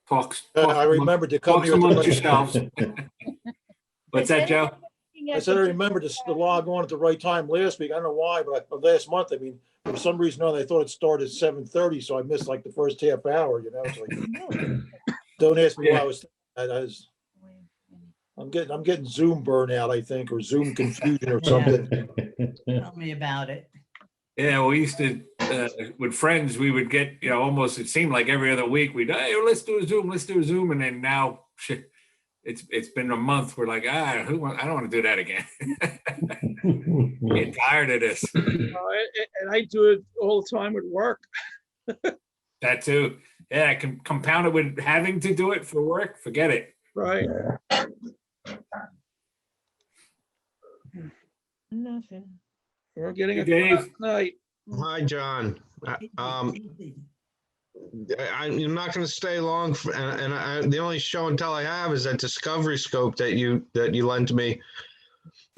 I remembered to come talks here. amongst yourselves. What's that, Joe? I said I remembered to log on at the right time last week. I don't know why, but last month, I mean, for some reason or other, I thought it started at 7:30, so I missed like the first half hour, you know? It's like, don't ask me why I was, I'm getting Zoom burnout, I think, or Zoom confusion or something. Tell me about it. Yeah, we used to, with friends, we would get, almost, it seemed like every other week, hey, let's do a Zoom. And then now, shit, it's been a month. We're like, I don't want to do that again. Get tired of this. And I do it all the time at work. That too. Yeah, I can compound it with having to do it for work. Forget it. Right. Nothing. We're getting a Dave. call tonight. Hi, John. I'm not going to stay long, the only show and tell I have is that Discovery Scope that you lent me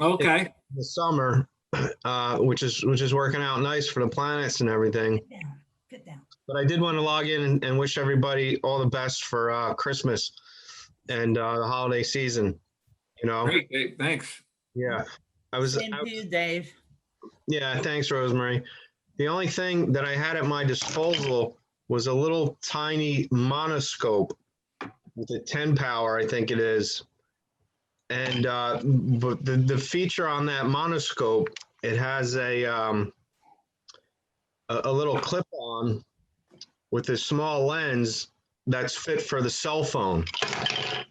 Okay. in the summer, which is working out nice for the planets and everything. Get down. But I did want to log in and wish everybody all the best for Christmas and the holiday season. Great, Dave. Thanks. Yeah, Same to you, Dave. Yeah, thanks, Rosemary. The only thing that I had at my disposal was a little tiny monoscope with a 10 power, I think it is. And but the feature on that monoscope, it has a little clip on with a small lens that's fit for the cell phone.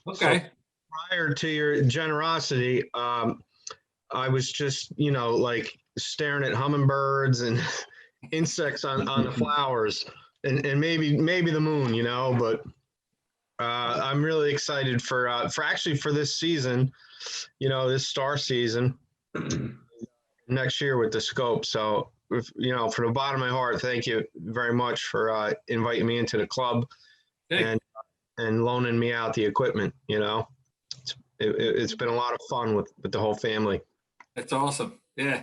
Okay. So prior to your generosity, I was just, like staring at hummingbirds and insects on the flowers and maybe the moon, but I'm really excited for this season, this star season next year with the scope. So, from the bottom of my heart, thank you very much for inviting me into the club and loaning me out the equipment. It's been a lot of fun with the whole family. That's awesome. Yeah.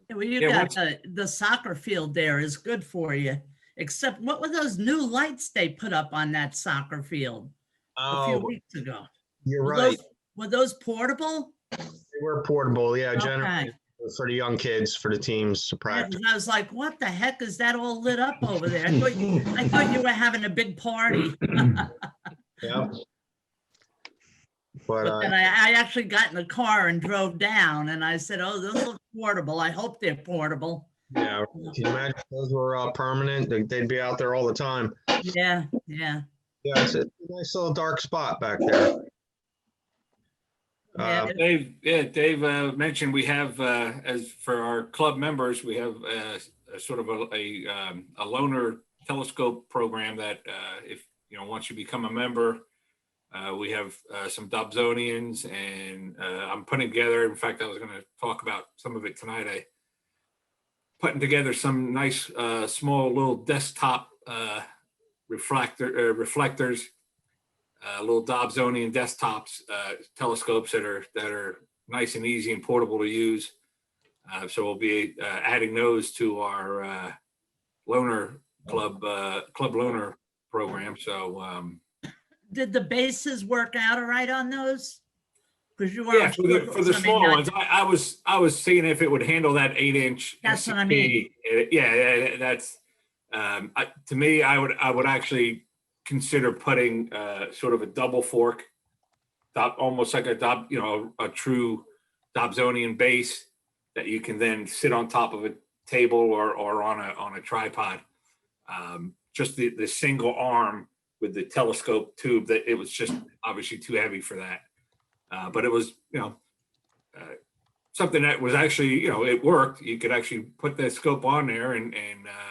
Well, you got the soccer field there is good for you. Except, what were those new lights they put up on that soccer field a few weeks ago? You're right. Were those portable? They were portable, yeah. Okay. Generally for the young kids, for the teams to practice. I was like, what the heck is that all lit up over there? I thought you were having a big party. Yeah. But then I actually got in the car and drove down, and I said, oh, those look portable. I hope they're portable. Yeah. Can you imagine if those were permanent? They'd be out there all the time. Yeah. Yeah, it's a nice little dark spot back there. Dave mentioned we have, as for our club members, we have a sort of a loaner telescope program that if once you become a member, we have some Dobsonians, and I'm putting together. In fact, I was going to talk about some of it tonight. I putting together some nice small little desktop reflectors. Little Dobsonian desktops, telescopes that are nice and easy and portable to use. So we'll be adding those to our loaner club loaner program. So did the bases work out all right on those? Because you were for the smaller ones. I was seeing if it would handle that 8-inch. That's SCP. what I mean. Yeah, that's to me. I would actually consider putting sort of a double fork, almost like a true Dobsonian base that you can then sit on top of a table or on a tripod. Just the single arm with the telescope tube, that it was just obviously too heavy for that. But it was something that was actually it worked. You could actually put the scope on there, and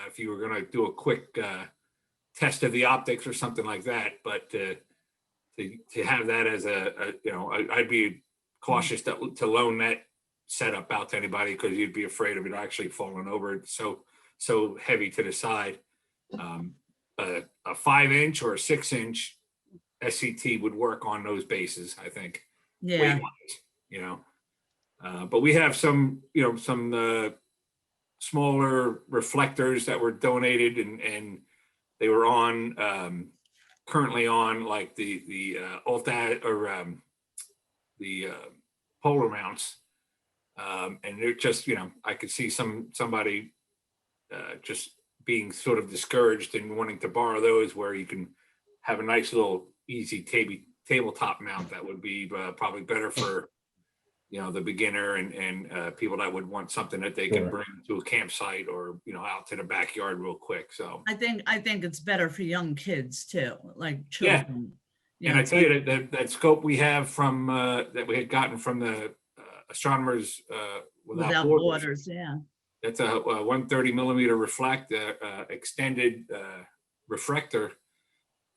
if you were going to do a quick test of the optics or something like that, but to have that as I'd be cautious to loan that setup out to anybody, because you'd be afraid of it actually falling over. It's so heavy to the side. A 5-inch or a 6-inch SCT would work on those bases, I think. Yeah. Weight-wise, but we have some smaller reflectors that were donated, and they were on currently on like the Alta or the polar mounts. And they're just, I could see somebody just being sort of discouraged and wanting to borrow those where you can have a nice little easy tabletop mount that would be probably better for, the beginner and people that would want something that they can Sure. bring to a campsite or, out to the backyard real quick. So, I think it's better for young kids too, like Yeah. children. and I tell you that scope we have from, that we had gotten from the Astronomers Without Borders, yeah. that's a 130 millimeter extended refractor.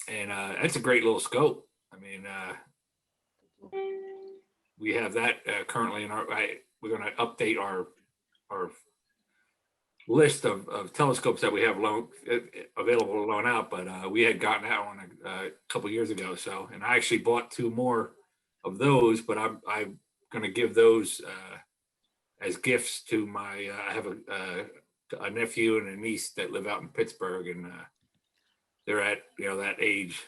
And that's a great little scope. I mean, we have that currently in we're going to update our list of telescopes that we have available to loan out, but we had gotten that one a couple years ago. So, and I actually bought 2 more of those, but I'm going to give those as gifts to my, I have a nephew and a niece that live out in Pittsburgh, and they're at, that age,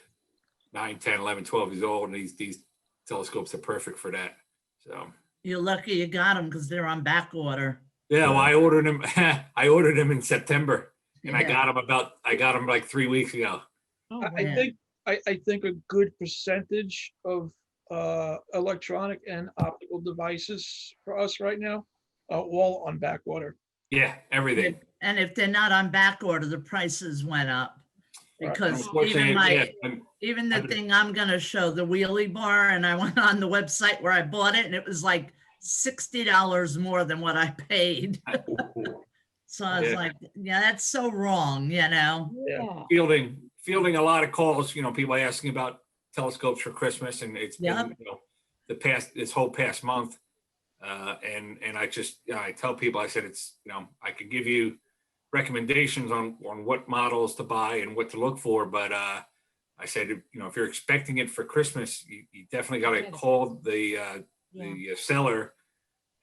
9, 10, 11, 12 years old. And these telescopes are perfect for that. So You're lucky you got them because they're on back order. yeah, well, I ordered them. I ordered them in September, and Yeah. I got them like 3 weeks ago. Oh, I man. think a good percentage of electronic and optical devices for us right now are all on back order. Yeah, everything. And if they're not on back order, the prices went up. Right. Because Unfortunately, even the I've been- thing I'm gonna show, the wheelie bar, and I went on the website where I bought it and it was like $60 more than what I paid. So I was Yeah. like, yeah, that's so wrong, Yeah. fielding a lot of calls. People asking about telescopes for Christmas, and it's been this whole past month. And I just I tell people, I said it's I could give you recommendations on what models to buy and what to look for, but I said if you're expecting it for Christmas, you definitely got to call the seller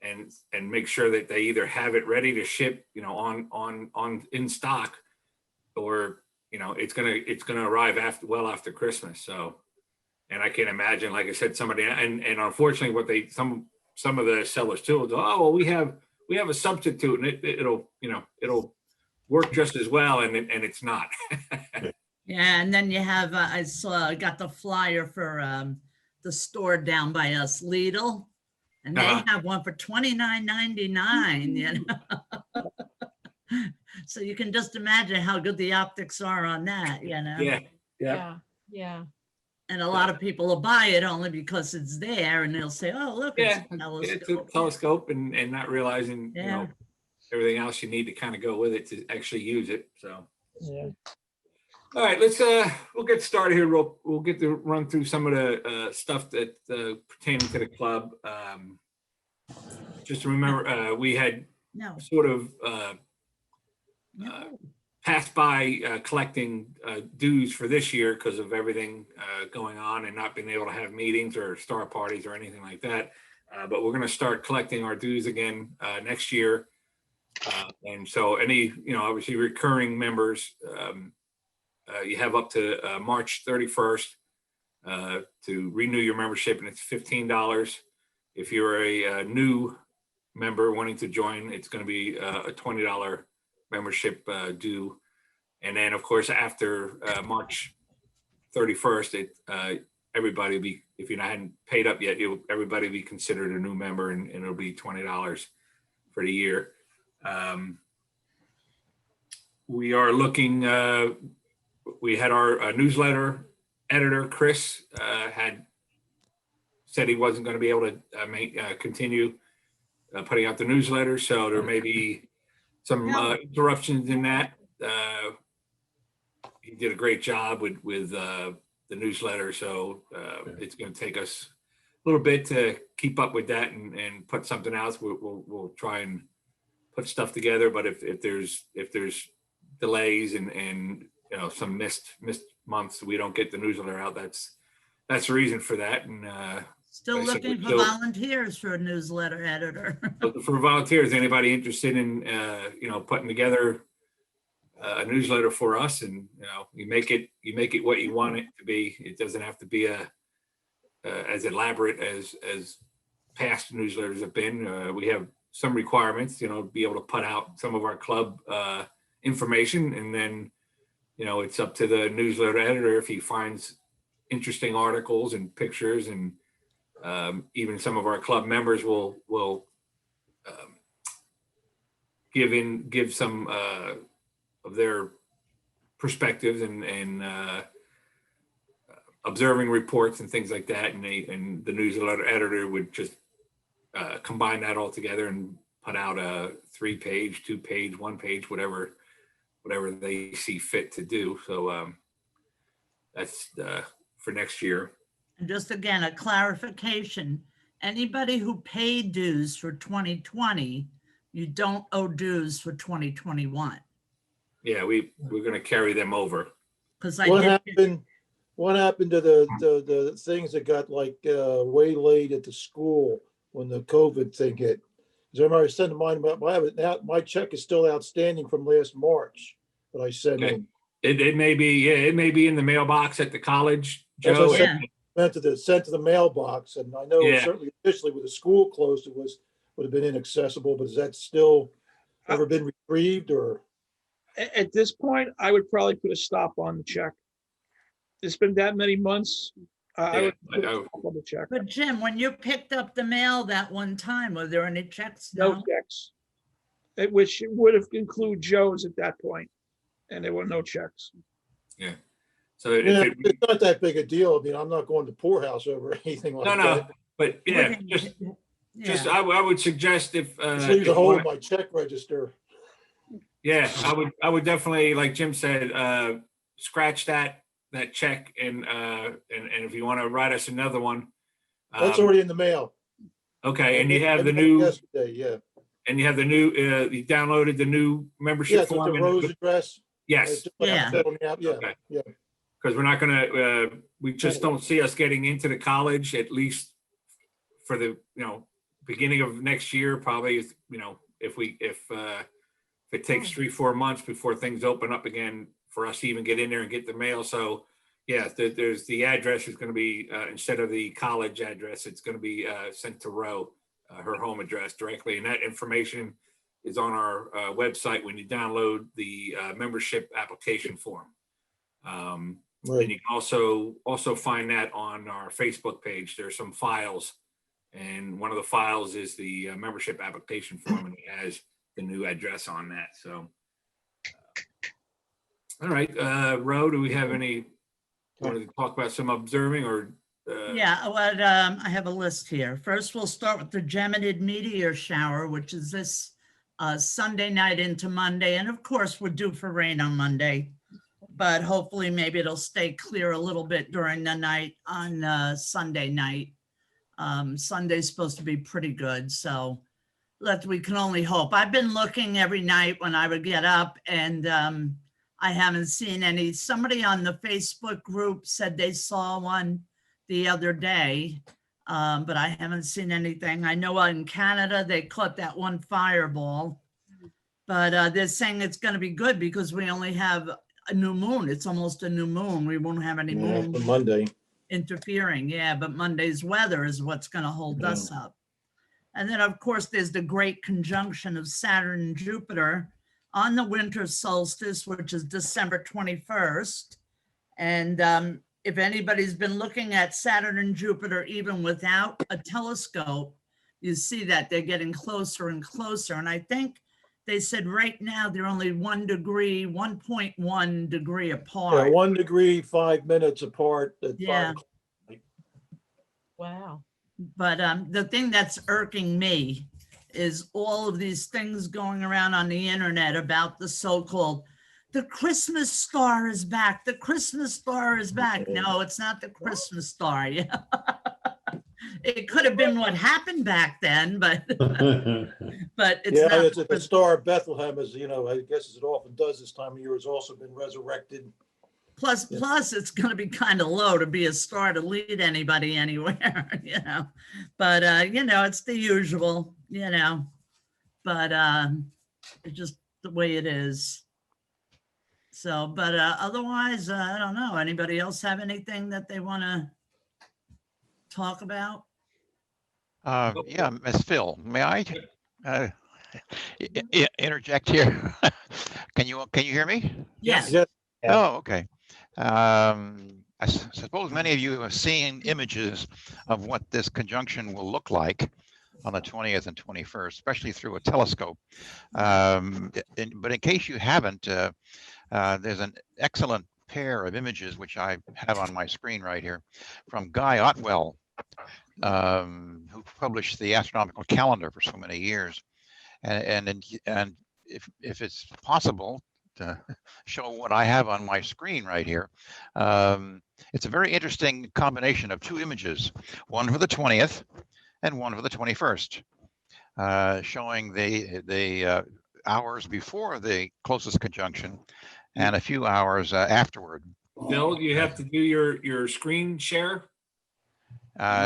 and make sure that they either have it ready to ship on in stock, or it's gonna arrive after Christmas. So, and I can't imagine, like I said, somebody and unfortunately what some of the sellers too will go, oh well, we have a substitute and it'll work just as well, and it's not. Yeah, and then you have, I got the flyer for the store down by us, Lidl, and they Uh-huh. have one for $29.99, So you can just imagine how good the optics are on that, Yeah. Yeah. And a lot of people will buy it only because it's there, and they'll say, oh, look, it's Yeah, a it's a telescope. telescope, and not realizing Yeah. everything else you need to kind of go with it to actually use it. So, Yeah. all right, we'll get started here. We'll get to run through some of the stuff that pertaining to the club. Just to remember, we had No, sort of no. passed by collecting dues for this year because of everything going on and not being able to have meetings or star parties or anything like that. But we're going to start collecting our dues again next year. And so any, obviously recurring members, you have up to March 31st to renew your membership, and it's $15. If you're a new member wanting to join, it's going to be a $20 membership due. And then, of course, after March 31st, everybody will be, if you hadn't paid up yet, everybody will be considered a new member, and it'll be $20 for the year. We are looking, we had our newsletter editor, Chris, had said he wasn't going to be able to continue putting out the newsletter. So there may be some interruptions in that. He did a great job with the newsletter. So it's going to take us a little bit to keep up with that and put something else. We'll try and put stuff together. But if there's delays and some missed months, we don't get the newsletter out. That's the reason for that. And Still I said looking we're for still- volunteers for a newsletter editor. for volunteers, anybody interested in putting together a newsletter for us, and you make it what you want it to be. It doesn't have to be as elaborate as past newsletters have been. We have some requirements, be able to put out some of our club information, and then it's up to the newsletter editor if he finds interesting articles and pictures, and even some of our club members will give some of their perspectives and observing reports and things like that, and the newsletter editor would just combine that all together and put out a 3-page, 2-page, 1-page, whatever they see fit to do. So that's for next year. And just again, a clarification, anybody who paid dues for 2020, you don't owe dues for 2021. Yeah, we're going to carry them over. Because What happened to the things that got like waylaid at the school when the COVID thing hit? Because I remember I sent mine, my check is still outstanding from last March that I sent Okay. in. It may be, it may be in the mailbox at the college, That's Joe. what I sent to the mailbox, and I know Yeah. certainly officially with the school closed, would have been inaccessible, but is that still ever been retrieved or? At this point, I would probably put a stop on the check. It's been that many months. I would put a stop on the check. But Jim, when you picked up the mail that one time, were there any checks? No checks. Which would have included Joe's at that point, and there were no checks. Yeah. So It's not that big a deal. I mean, I'm not going to poorhouse over anything like that. But yeah, just I would suggest if Just leaves a hole in my check register. yeah, I would definitely, like Jim said, scratch that check, and if you want to write us another one. That's already in the mail. Okay, and you have the new yesterday, yeah. And you have the new you downloaded the new membership Yes, form. with the Rose address. Yes. Yeah. Okay. Because we're not gonna we just don't see us getting into the college, at least for the beginning of next year, probably, if it takes 3-4 months before things open up again for us to even get in there and get the mail. So yeah, there's the address is going to be instead of the college address, it's going to be sent to Roe, her home address directly, and that information is on our website when you download the membership application form. Right. And you can also find that on our Facebook page. There's some files, and one of the files is the membership application form, and it has the new address on that. So, all right, Ro, do we have any? Want to talk about some observing or? Yeah, well, I have a list here. First, we'll start with the Geminid meteor shower, which is this Sunday night into Monday, and of course, we're due for rain on Monday. But hopefully maybe it'll stay clear a little bit during the night on Sunday night. Sunday's supposed to be pretty good, so we can only hope. I've been looking every night when I would get up, and I haven't seen any. Somebody on the Facebook group said they saw one the other day, but I haven't seen anything. I know in Canada they caught that one fireball, but they're saying it's going to be good because we only have a new moon. It's almost a new moon. We won't have any moon For Monday. interfering. Yeah, but Monday's weather is what's going to hold us up. And then, of course, there's the great conjunction of Saturn and Jupiter on the winter solstice, which is December 21st. And if anybody's been looking at Saturn and Jupiter, even without a telescope, you see that they're getting closer and closer. And I think they said right now they're only 1.1 degree apart. Yeah, 1 degree, 5 minutes apart. At 5 o'clock. Wow. But the thing that's irking me is all of these things going around on the internet about the so-called, the Christmas star is back. The Christmas star is back. No, it's not the Christmas star. Yeah. It could have been what happened back then, but it's not. It's the Star of Bethlehem, as you know, I guess as it often does this time of year, has also been resurrected. Plus, it's going to be kind of low to be a star to lead anybody anywhere, But, it's the usual, but it's just the way it is. So, but otherwise, I don't know. Anybody else have anything that they want to talk about? Yeah, Ms. Phil, may I uh, interject here? Can you hear me? Yes. Yeah. Oh, okay. I suppose many of you have seen images of what this conjunction will look like on the 20th and 21st, especially through a telescope. But in case you haven't, there's an excellent pair of images which I have on my screen right here from Guy Otwell, who published the astronomical calendar for so many years. And if it's possible to show what I have on my screen right here, it's a very interesting combination of two images, one for the 20th and one for the 21st, showing the hours before the closest conjunction and a few hours afterward. Phil, you have to do your screen share.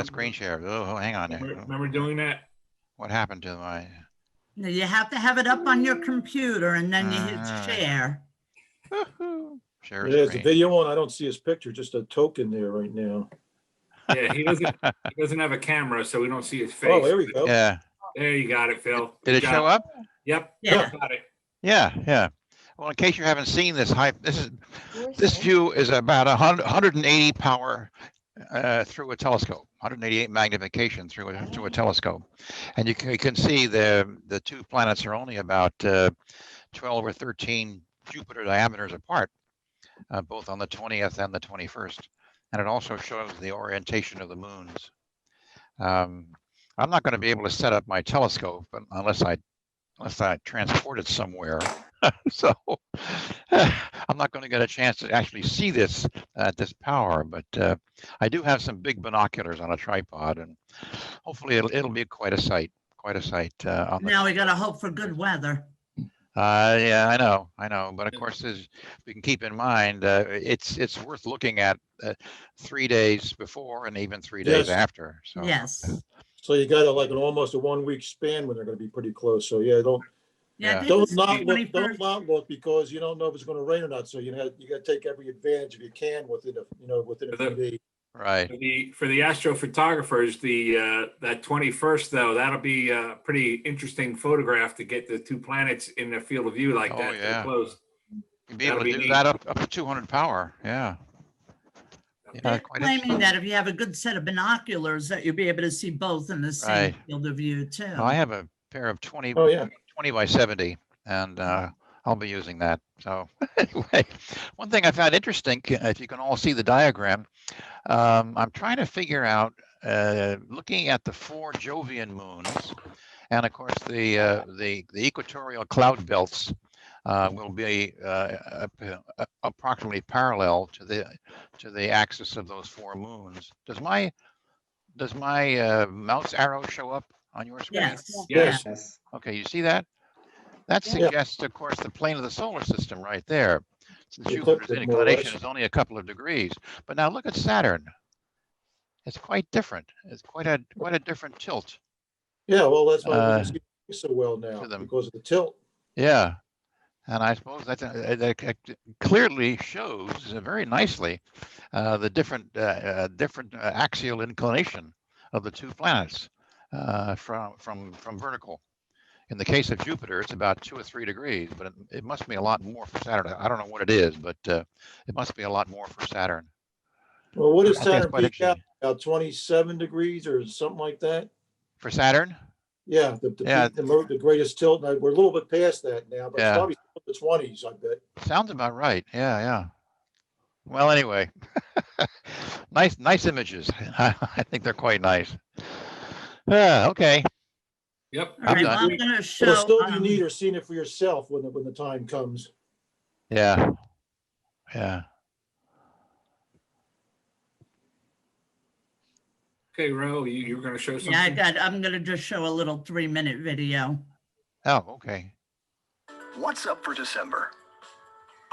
Screen share. Oh, hang on there. Remember doing that? What happened to my? No, you have to have it up on your computer and then you hit Alright. share. Share There's a screen. video on. I don't see his picture, just a token there right now. Yeah, he doesn't have a camera, so we don't see his face. Oh, there we go. Yeah. There you got it, Phil. Did Good it show job. up? Yep. Yeah. Got it. Yeah. Well, in case you haven't seen this this view is about 180 power through a telescope, 188 magnification through a telescope, and you can see the two planets are only about 12 or 13 Jupiter diameters apart, both on the 20th and the 21st, and it also shows the orientation of the moons. I'm not going to be able to set up my telescope unless I transport it somewhere. So I'm not going to get a chance to actually see this at this power, but I do have some big binoculars on a tripod, and hopefully it'll be quite a sight. On the, Now we got to hope for good weather. yeah, I know, but of course, as we can keep in mind, it's worth looking at 3 days before and even 3 days Yes. after. So Yes. So you got like almost a 1 week span when they're going to be pretty close. So yeah, Yeah, I Yeah. think don't it's the not look, 21st. don't not look because you don't know if it's going to rain or not. So you got to take every advantage if you can within a few days. right. For the astrophotographers, that 21st though, that'll be a pretty interesting photograph to get the two planets in the field of view like Oh, that. yeah. Close. You'd be able That'll to be do neat. that up to 200 power. Yeah. They're Quite claiming interesting. that if you have a good set of binoculars, that you'll be able to see both in the same Right. field of view too. Well, I have a pair of 20 Oh yeah. by 70, and I'll be using that. So anyway, one thing I found interesting, if you can all see the diagram, I'm trying to figure out, looking at the 4 Jovian moons, and of course the equatorial cloud belts will be approximately parallel to the axis of those 4 moons. Does my mouse arrow show up on your screen? Yes. Yes. Yes. Okay, you see that? That Yeah. suggests, of course, the plane of the solar system right there. Since The Jupiter's ecliptic, more or inclination less. is only a couple of degrees. But now look at Saturn. It's quite different. It's quite a different tilt. Yeah. Well, that's why we can see so well now to them. because of the tilt. Yeah. And I suppose that clearly shows very nicely the different axial inclination of the two planets from vertical. In the case of Jupiter, it's about 2 or 3 degrees, but it must be a lot more for Saturn. I don't know what it is, but it must be a lot more for Saturn. Well, what does I think it's Saturn quite peak out? interesting. About 27 degrees or something like that? For Saturn? Yeah, Yeah. the greatest tilt. Now, we're a little bit past that now, but Yeah. it's probably still in the 20s, I bet. Sounds about right. Yeah. Well, anyway, nice images. I think they're quite nice. Okay. Yep. All right, I'm well, done. I'm going to It'll show. still be neater seeing it for yourself when the time comes. Yeah. Okay, Ro, you were going to show something? Yeah, I'm going to just show a little 3-minute video. Oh, okay. What's up for December?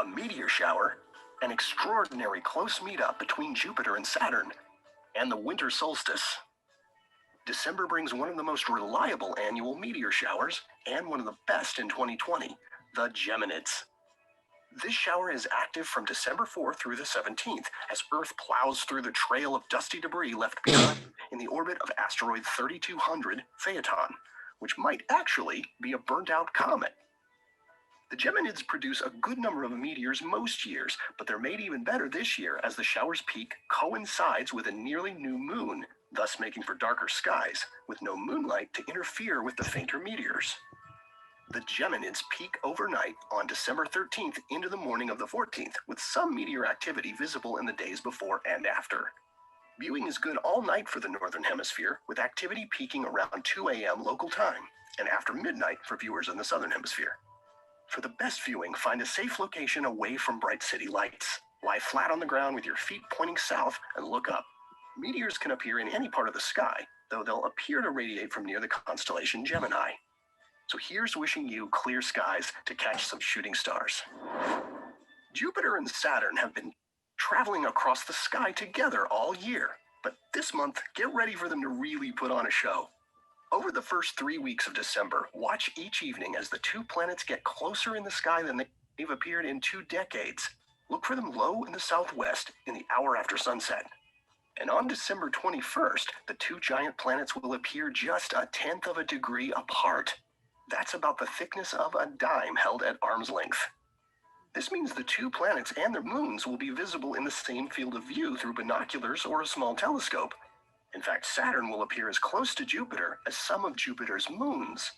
A meteor shower, an extraordinary close meetup between Jupiter and Saturn, and the winter solstice. December brings one of the most reliable annual meteor showers and one of the best in 2020, the Geminids. This shower is active from December 4th through the 17th as Earth plows through the trail of dusty debris left behind in the orbit of asteroid 3200 Phaeton, which might actually be a burnt-out comet. The Geminids produce a good number of meteors most years, but they're made even better this year as the shower's peak coincides with a nearly new moon, thus making for darker skies, with no moonlight to interfere with the fainter meteors. The Geminids peak overnight on December 13th into the morning of the 14th, with some meteor activity visible in the days before and after. Viewing is good all night for the Northern Hemisphere, with activity peaking around 2 a.m. local time, and after midnight for viewers in the Southern Hemisphere. For the best viewing, find a safe location away from bright city lights. Lie flat on the ground with your feet pointing south and look up. Meteors can appear in any part of the sky, though they'll appear to radiate from near the constellation Gemini. So here's wishing you clear skies to catch some shooting stars. Jupiter and Saturn have been traveling across the sky together all year, but this month, get ready for them to really put on a show. Over the first 3 weeks of December, watch each evening as the two planets get closer in the sky than they've appeared in 2 decades. Look for them low in the southwest in the hour after sunset. And on December 21st, the two giant planets will appear just 1/10 of a degree apart. That's about the thickness of a dime held at arm's length. This means the two planets and their moons will be visible in the same field of view through binoculars or a small telescope. In fact, Saturn will appear as close to Jupiter as some of Jupiter's moons.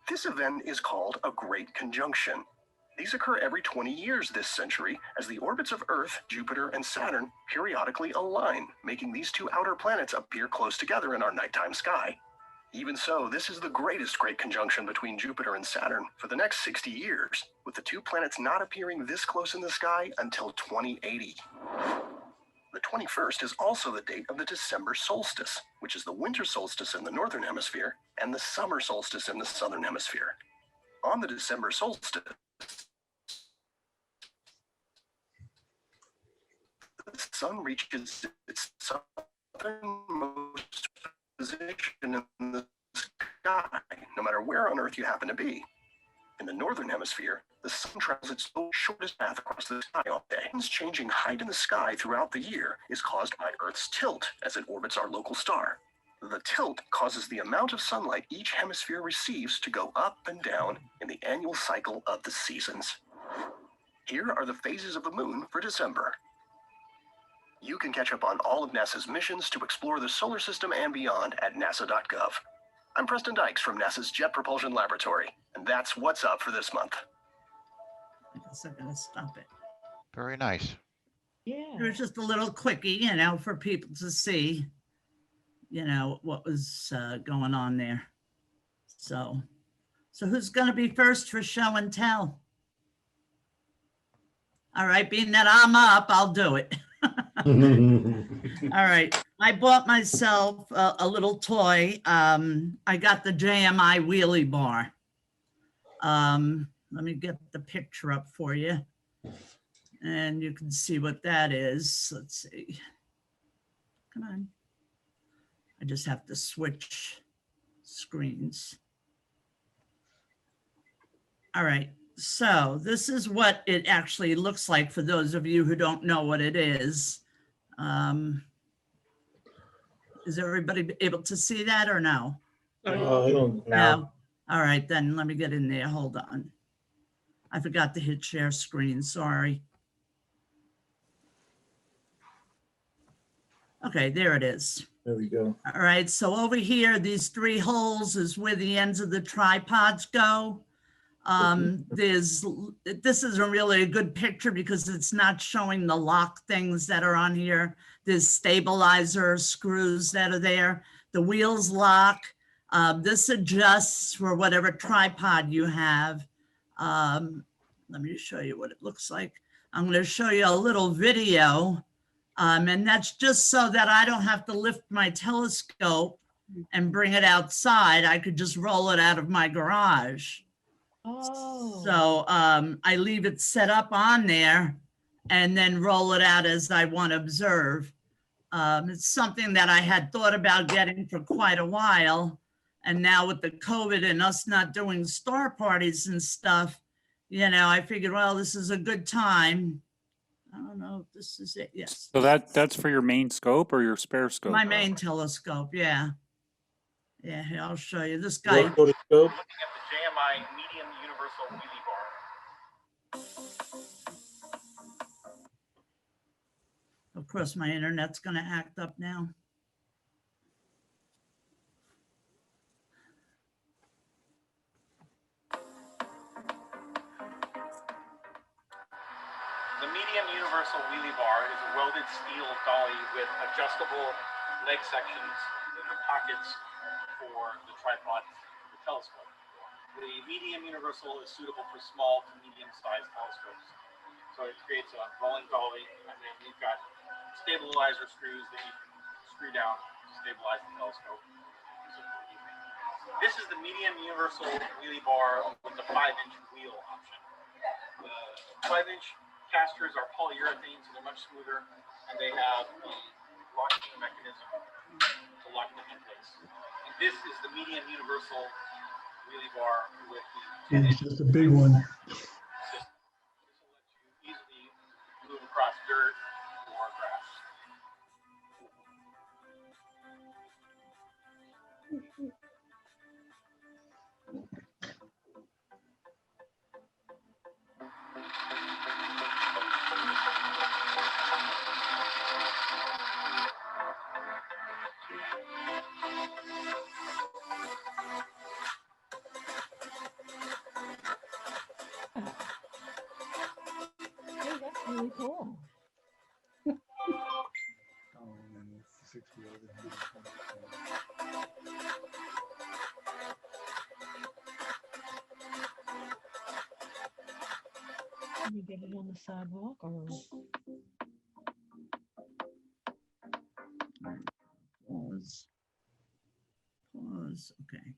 This event is called a Great Conjunction. These occur every 20 years this century as the orbits of Earth, Jupiter, and Saturn periodically align, making these two outer planets appear close together in our nighttime sky. Even so, this is the greatest Great Conjunction between Jupiter and Saturn for the next 60 years, with the two planets not appearing this close in the sky until 2080. The 21st is also the date of the December solstice, which is the winter solstice in the Northern Hemisphere and the summer solstice in the Southern Hemisphere. On the December solstice, the sun reaches its southernmost position in the sky, no matter where on Earth you happen to be. In the Northern Hemisphere, the sun travels its shortest path across the sky all day. Sun's changing height in the sky throughout the year is caused by Earth's tilt as it orbits our local star. The tilt causes the amount of sunlight each hemisphere receives to go up and down in the annual cycle of the seasons. Here are the phases of the moon for December. You can catch up on all of NASA's missions to explore the solar system and beyond at nasa.gov. I'm Preston Dykes from NASA's Jet Propulsion Laboratory, and that's what's up for this month. I guess I'm gonna stop it. Very nice. Yeah. It was just a little quickie, you know, for people to see, you know, what was going on there. So who's going to be first for show and tell? All right, being that I'm up, I'll do it. All right, I bought myself a little toy. I got the JMI wheelie bar. Let me get the picture up for you. And you can see what that is. Let's see. Come on. I just have to switch screens. All right. So this is what it actually looks like for those of you who don't know what it is. Is everybody able to see that or no? I don't. No. All right, then let me get in there. Hold on. I forgot to hit share screen. Sorry. Okay, there it is. There we go. All right, so over here, these 3 holes is where the ends of the tripods go. This isn't really a good picture because it's not showing the lock things that are on here. There's stabilizer screws that are there. The wheels lock. This adjusts for whatever tripod you have. Let me show you what it looks like. I'm going to show you a little video. And that's just so that I don't have to lift my telescope and bring it outside. I could just roll it out of my garage. Oh. So I leave it set up on there and then roll it out as I want to observe. It's something that I had thought about getting for quite a while. And now with the COVID and us not doing star parties and stuff, you know, I figured, well, this is a good time. I don't know if this is it. Yes. So that's for your main scope or your spare scope? My main telescope. Yeah. Yeah. Here, I'll show you this guy. Go to scope. Looking at the JMI medium universal wheelie bar. Of course, my internet's going to act up now. The medium universal wheelie bar is a welded steel dolly with adjustable leg sections and pockets for the tripod, the telescope. The medium universal is suitable for small to medium-sized telescopes. So it creates a rolling dolly, and then you've got stabilizer screws that you can screw down to stabilize the telescope. This is the medium universal wheelie bar with the 5-inch wheel option. The 5-inch casters are polyurethane, so they're much smoother, and they have a locking mechanism to lock them in place. And this is the medium universal wheelie bar with the 10-inch. It's just a big one. System. This will let you easily move across dirt or grass. Hey, that's really cool. Can you get it on the sidewalk or? Pause. Pause. Okay.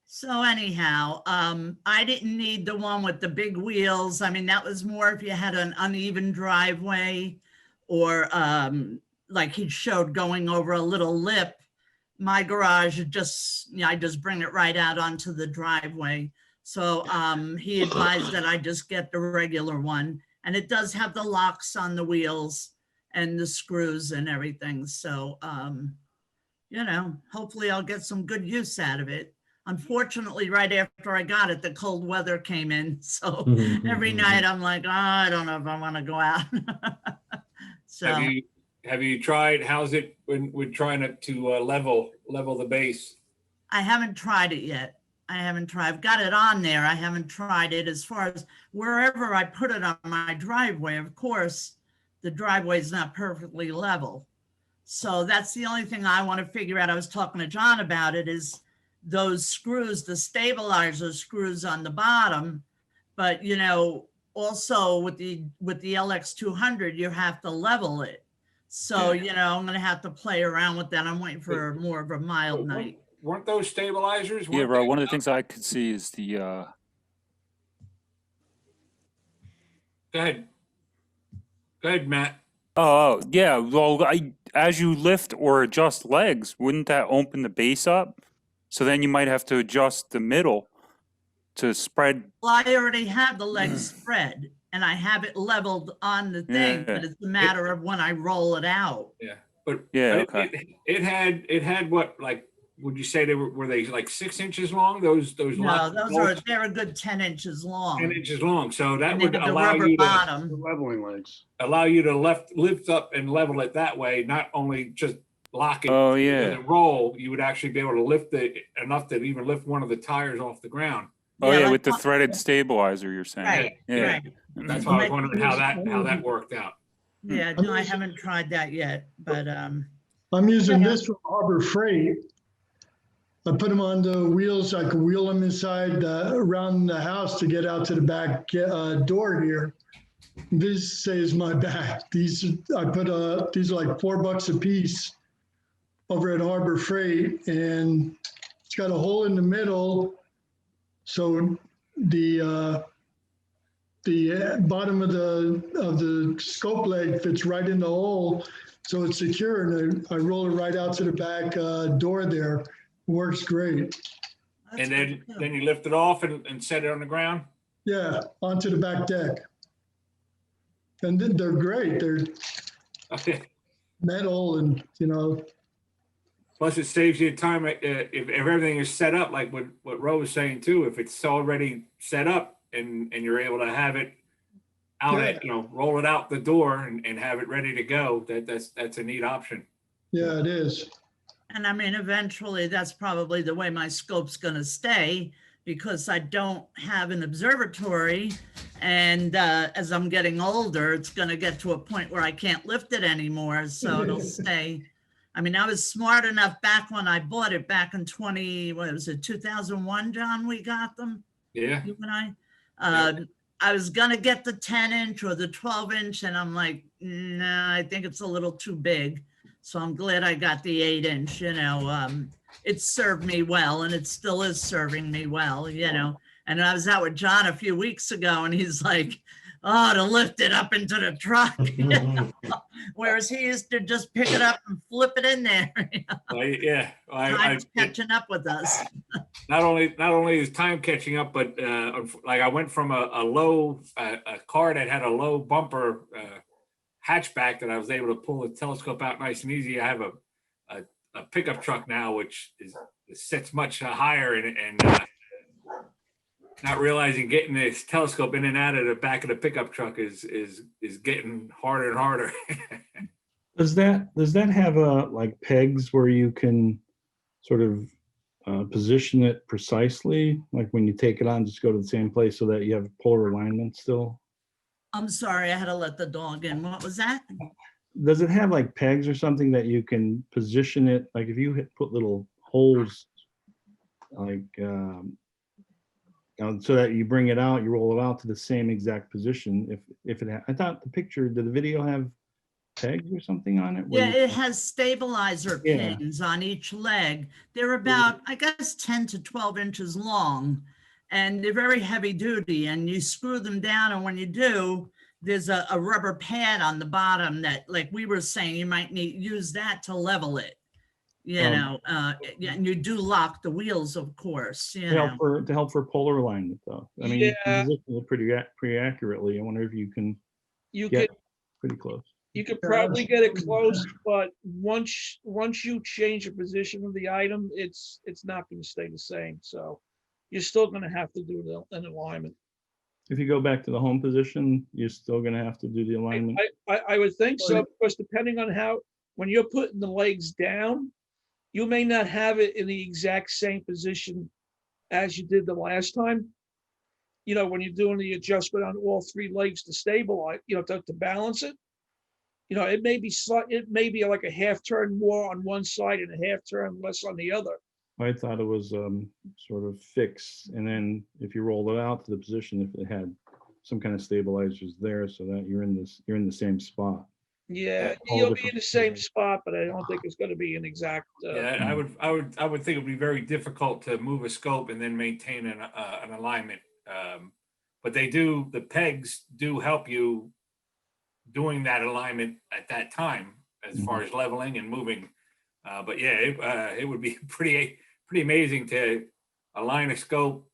So anyhow, I didn't need the one with the big wheels. I mean, that was more if you had an uneven driveway or like he showed going over a little lip. My garage just, I just bring it right out onto the driveway. So he advised that I just get the regular one, and it does have the locks on the wheels and the screws and everything. So, you know, hopefully I'll get some good use out of it. Unfortunately, right after I got it, the cold weather came in. So every night I'm like, oh, I don't know if I want to go out. So Have you tried, how's it when trying to level the base? I haven't tried it yet. I haven't tried. I've got it on there. I haven't tried it. As far as wherever I put it on my driveway, of course, the driveway is not perfectly level. So that's the only thing I want to figure out. I was talking to John about it, is those screws, the stabilizer screws on the bottom. But, you know, also with the LX200, you have to level it. So, you know, I'm going to have to play around with that. I'm waiting for more of a mild night. Weren't those stabilizers? Yeah, bro. One of the things I could see is the. Go ahead. Go ahead, Matt. Oh, yeah. Well, as you lift or adjust legs, wouldn't that open the base up? So then you might have to adjust the middle to spread. Well, I already have the legs spread and I have it leveled on the thing, Yeah. but it's a matter of when I roll it out. Yeah, but Yeah, but it had what, like, would you say were they like 6 inches long? Those No, lock bolts? they're a good 10 inches long. 10 inches long. So that And they would have the allow rubber you to bottom. Leveling legs. lift up and level it that way, not only just lock it. Oh, With yeah. a roll, you would actually be able to lift it enough to even lift one of the tires off the ground. Oh, yeah, like with the threaded stabilizer, you're saying. Right, Yeah. right. That's why I was wondering how that worked out. Yeah, no, I haven't tried that yet, but I'm using Yeah. this from Harbor Freight. I put them on the wheels. I can wheel them inside around the house to get out to the back door here. This saves my back. These are like $4 a piece over at Harbor Freight, and it's got a hole in the middle, so the bottom of the scope leg fits right in the hole, so it's secure, and I roll it right out to the back door there. Works great. that's And then good. then you lift it off and set it on the ground. Yeah, onto the back deck. And then they're great. They're metal and, you know, Plus, it saves you time if everything is set up, like what Ro was saying too. If it's already set up and you're able to have it out at, roll it out the door and have it ready to go, that's a neat option. yeah, it is. And I mean, eventually that's probably the way my scope's gonna stay, because I don't have an observatory. And as I'm getting older, it's gonna get to a point where I can't lift it anymore, so it'll stay. I mean, I was smart enough back when I bought it back in 2001, John, we got them? Yeah. You and I was gonna get the 10-inch or the 12-inch, and I'm like, no, I think it's a little too big. So I'm glad I got the 8-inch, it served me well, and it still is serving me well, And I was out with John a few weeks ago, and he's like, oh, to lift it up into the truck. Whereas he used to just pick it up and flip it in there. Yeah. Time's catching up with us. Not only is time catching up, but like I went from a low car that had a low bumper hatchback that I was able to pull the telescope out nice and easy. I have a pickup truck now, which sits much higher, and not realizing getting this telescope in and out of the back of the pickup truck is getting harder and harder. Does that have like pegs where you can sort of position it precisely? Like when you take it on, just go to the same place so that you have polar alignment still? I'm sorry, I had to let the dog in. What was that? Does it have like pegs or something that you can position it? Like if you put little holes, like so that you bring it out, you roll it out to the same exact position. If it, I thought the picture, did the video have pegs or something on it? Yeah, it has stabilizer pins on each leg. They're about, I guess, 10 to 12 inches long, and they're very heavy duty, and you screw them down, and when you do, there's a rubber pad on the bottom that, like we were saying, you might use that to level it. And you do lock the wheels, of course. To help for polar alignment, though. I mean, you can position it pretty accurately. I wonder if you can get pretty close. You could probably get it close, but once you change the position of the item, it's not going to stay the same. So you're still going to have to do an alignment. If you go back to the home position, you're still going to have to do the alignment. I would think so, because depending on when you're putting the legs down, you may not have it in the exact same position as you did the last time. When you're doing the adjustment on all three legs to stabilize, to balance it. It may be like a half turn more on one side and a half turn less on the other. I thought it was sort of fixed, and then if you rolled it out to the position, if it had some kind of stabilizers there, so that you're in the same spot. Yeah, you'll be in the same spot, but I don't think it's going to be an exact. Yeah, I would think it would be very difficult to move a scope and then maintain an alignment. But the pegs do help you doing that alignment at that time as far as leveling and moving. But yeah, it would be pretty amazing to align a scope,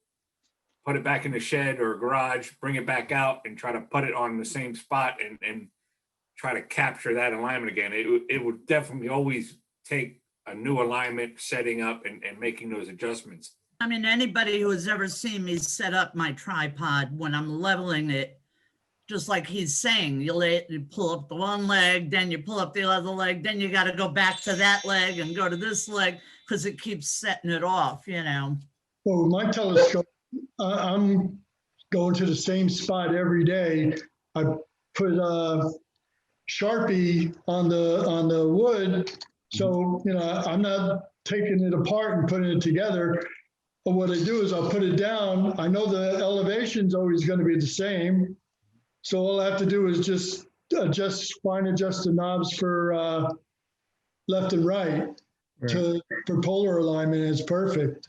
put it back in the shed or garage, bring it back out, and try to put it on the same spot and try to capture that alignment again. It would definitely always take a new alignment, setting up and making those adjustments. I mean, anybody who has ever seen me set up my tripod when I'm leveling it, just like he's saying, you pull up the one leg, then you pull up the other leg, then you got to go back to that leg and go to this leg because it keeps setting it off, Well, my telescope, I'm going to the same spot every day. I put a Sharpie on the wood, so I'm not taking it apart and putting it together. But what I do is I'll put it down. I know the elevation's always going to be the same, so all I have to do is just fine adjust the knobs for left and right. For polar alignment. It's perfect.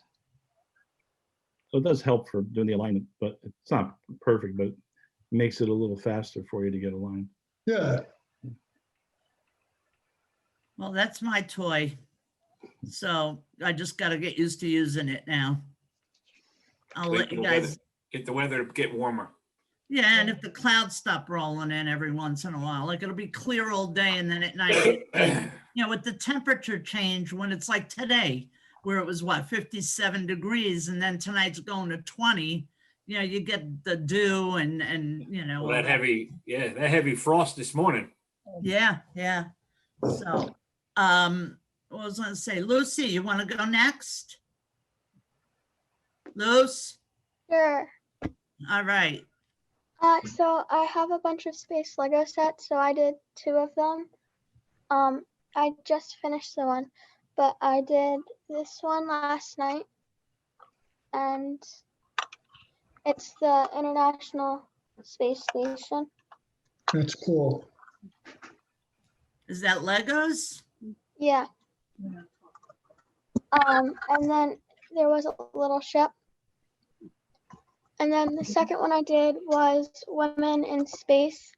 So it does help for doing the alignment, but it's not perfect, but it makes it a little faster for you to get aligned. Yeah. Well, that's my toy. So I just got to get used to using it now. I'll let you guys get the weather to get warmer. Yeah, and if the clouds stop rolling in every once in a while, like it'll be clear all day and then at night, you know, with the temperature change, when it's like today, where it was what, 57 degrees, and then tonight's going to 20, you know, you get the dew and you know. Well, that heavy frost this morning. Yeah, yeah. So, what was I gonna say? Lucy, you want to go next? Luce? Sure. All right. So I have a bunch of space Lego sets, so I did 2 of them. I just finished the one, but I did this one last night, and it's the International Space Station. That's cool. Is that Legos? Yeah. And then there was a little ship. And then the second one I did was Women in Space.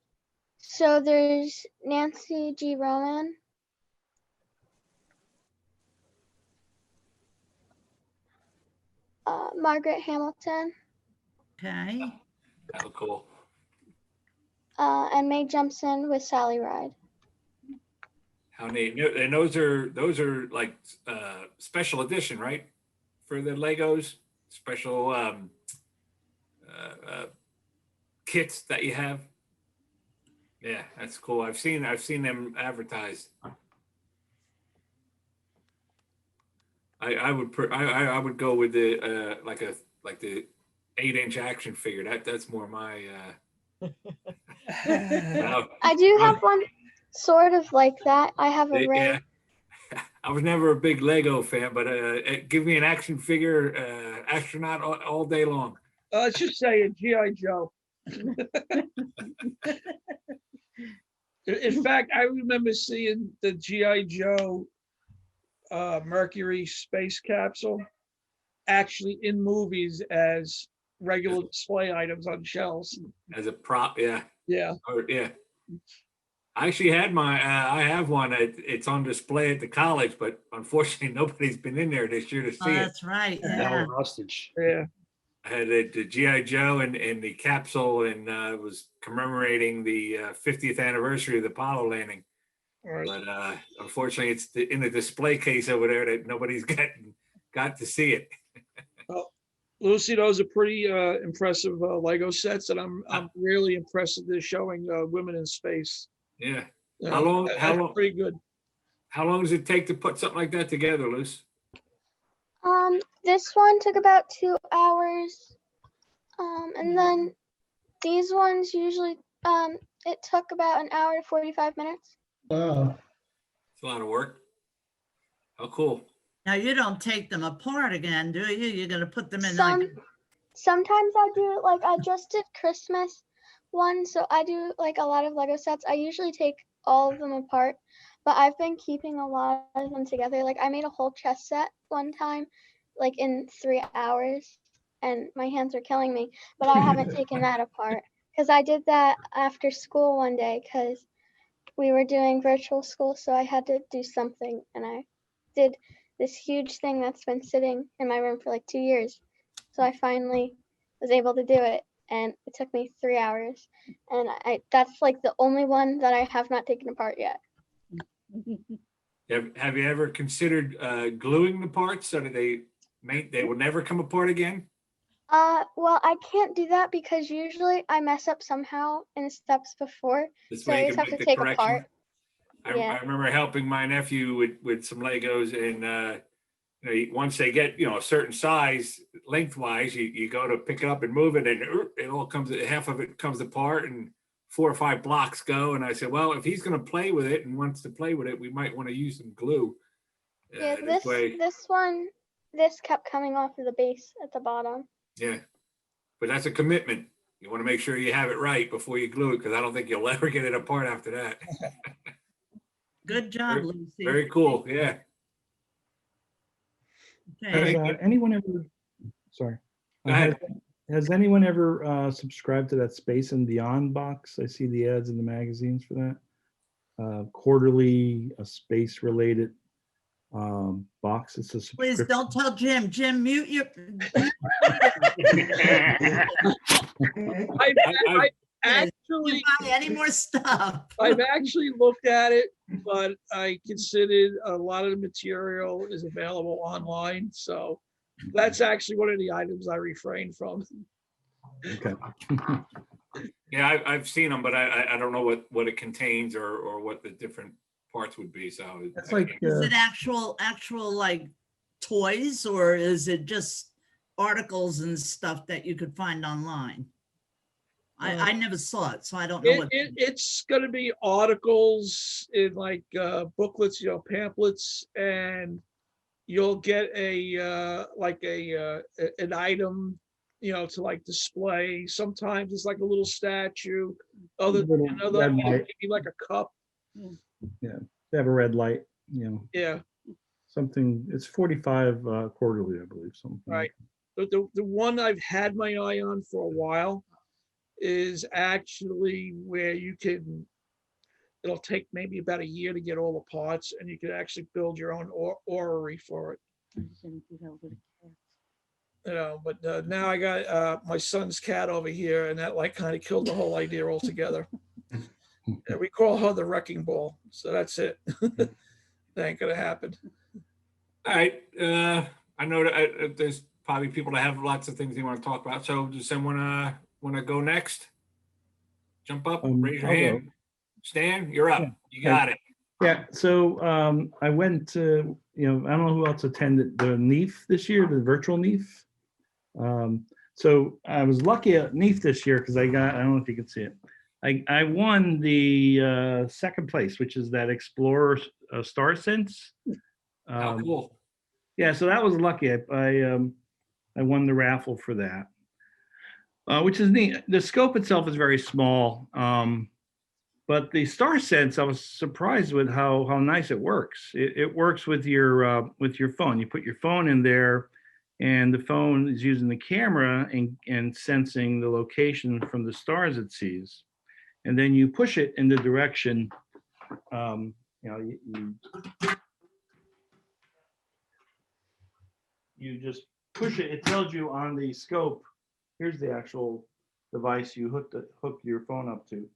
So there's Nancy G. Roman, Margaret Hamilton, Okay. Oh, cool. and Mae Jemison with Sally Ride. How neat. And those are like special edition, right? For the Legos, special kits that you have. Yeah, that's cool. I've seen them advertised. I would go with the like the 8-inch action figure. That's more my I do have one sort of like that. I have a ring. yeah. I was never a big Lego fan, but give me an action figure astronaut all day long. Let's just say a G.I. Joe. In fact, I remember seeing the G.I. Joe Mercury space capsule actually in movies as regular display items on shelves. As a prop, yeah. Yeah. Yeah. I actually had I have one. It's on display at the college, but unfortunately nobody's been in there this year to see Oh, it. that's right. Yeah. hostage. Yeah. I had the G.I. Joe and the capsule, and it was commemorating the 50th anniversary of the Apollo landing. Right. But unfortunately, it's in the display case over there that nobody's got to see it. Well, Lucy, those are pretty impressive Lego sets, and I'm really impressed that they're showing Women in Space. Yeah. How long? Pretty good. How long does it take to put something like that together, Luce? This one took about 2 hours. And then these ones usually, it took about an hour to 45 minutes. Wow. It's a lot of work. How cool. Now you don't take them apart again, do you? You're gonna put them in Sometimes I do, like I just did Christmas one, so I do like a lot of Lego sets. I usually take all of them apart, but I've been keeping a lot of them together. Like I made a whole chess set one time, like in 3 hours, and my hands are killing me, but I haven't taken that apart because I did that after school one day because we were doing virtual school, so I had to do something, and I did this huge thing that's been sitting in my room for like 2 years. So I finally was able to do it, and it took me 3 hours, and that's like the only one that I have not taken apart yet. Have you ever considered gluing the parts so that they will never come apart again? Well, I can't do that because usually I mess up somehow in the steps before, so I just have to take apart. I remember helping my nephew with some Legos, and once they get a certain size lengthwise, you go to pick it up and move it, and it all comes, half of it comes apart, and 4 or 5 blocks go. And I said, well, if he's going to play with it and wants to play with it, we might want to use some glue. Yeah, this kept coming off of the base at the bottom. Yeah, but that's a commitment. You want to make sure you have it right before you glue it, because I don't think you'll ever get it apart after that. Good job, Lucy. Very cool. Yeah. Okay. Has anyone ever? Sorry. Go ahead. Has anyone ever subscribed to that Space and Beyond box? I see the ads in the magazines for that. Quarterly, a space-related box. It's a Please subscription. don't tell Jim. Jim, mute your. I Yes, actually, you buy any more stuff. I've actually looked at it, but I considered a lot of the material is available online. So that's actually one of the items I refrained from. Okay. Yeah, I've seen them, but I don't know what it contains or what the different parts would be. So That's I like, can't- Is it actual like toys, or is it just articles and stuff that you could find online? I never saw it, so I don't know what. It's going to be articles in like booklets, pamphlets, and you'll get a like an item, to like display. Sometimes it's like a little statue. Another red light. maybe like a cup. Yeah, they have a red light, Yeah, something, it's 45 quarterly, I believe, something. right. But the one I've had my eye on for a while is actually where it'll take maybe about a year to get all the parts, and you can actually build your own orrery for it. But now I got my son's cat over here, and that like kind of killed the whole idea altogether. Yeah, we call her the wrecking ball, so that's it. That ain't gonna happen. All right. I know that there's probably people that have lots of things they want to talk about. So does someone want to go next? Jump up, raise your I'll go. hand. Stan, you're up. Yeah. You got it. Yeah, so I went to, I don't know who else attended the NEAF this year, the virtual NEAF. So I was lucky at NEAF this year because I don't know if you can see it. I won the second place, which is that Explorer Star Sense. How cool. Yeah, so that was lucky. I won the raffle for that, which is neat. The scope itself is very small, but the Star Sense, I was surprised with how nice it works. It works with your phone. You put your phone in there, and the phone is using the camera and sensing the location from the stars it sees, and then you push it in the direction. You just push it. It tells you on the scope. Here's the actual device you hook your phone up to.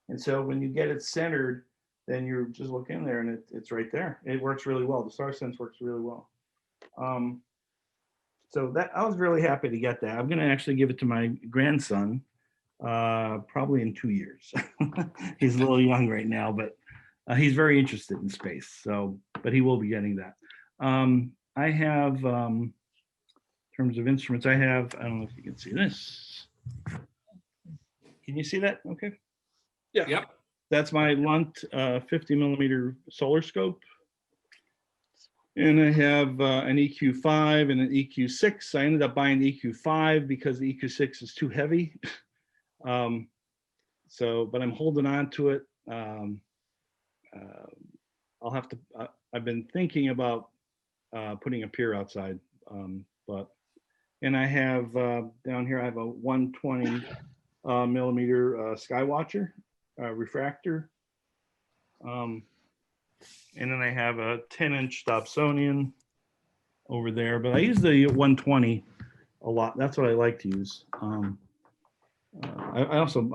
And so when you get it centered, then you're just looking there and it's right there. It works really well. The Star Sense works really well. So that I was really happy to get that. I'm going to actually give it to my grandson, probably in 2 years. He's a little young right now, but he's very interested in space. So, but he will be getting that. I have, in terms of instruments, I don't know if you can see this. Can you see that? Okay. Yeah. Yep. That's my Lunt 50 millimeter solar scope. And I have an EQ5 and an EQ6. I ended up buying the EQ5 because the EQ6 is too heavy. But I'm holding on to it. I'll have to, I've been thinking about putting a pier outside, and I have down here, I have a 120 millimeter Skywatcher refractor. And then I have a 10-inch Dobsonian over there, but I use the 120 a lot. That's what I like to use. I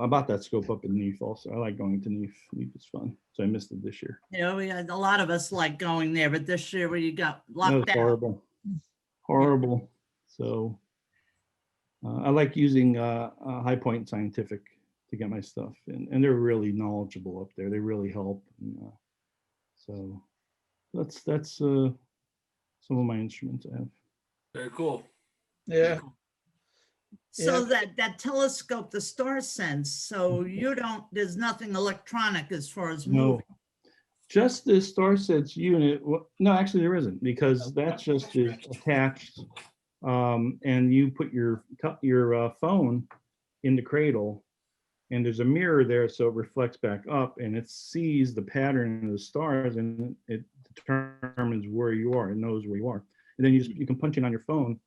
bought that scope up in NEAF also. I like going to NEAF. NEAF is fun. So I missed it this year. We had a lot of us like going there, but this year we got That was locked out. horrible. So I like using High Point Scientific to get my stuff, and they're really knowledgeable up there. They really help. So that's some of my instruments I have. Very cool. Yeah. So that telescope, the Star Sense, so there's nothing electronic as far as No, moving. just the Star Sense unit. No, actually there isn't, because that's just attached, and you put your phone in the cradle, and there's a mirror there, so it reflects back up, and it sees the pattern of the stars, and it determines where you are. It knows where you are, and then you can punch in on your phone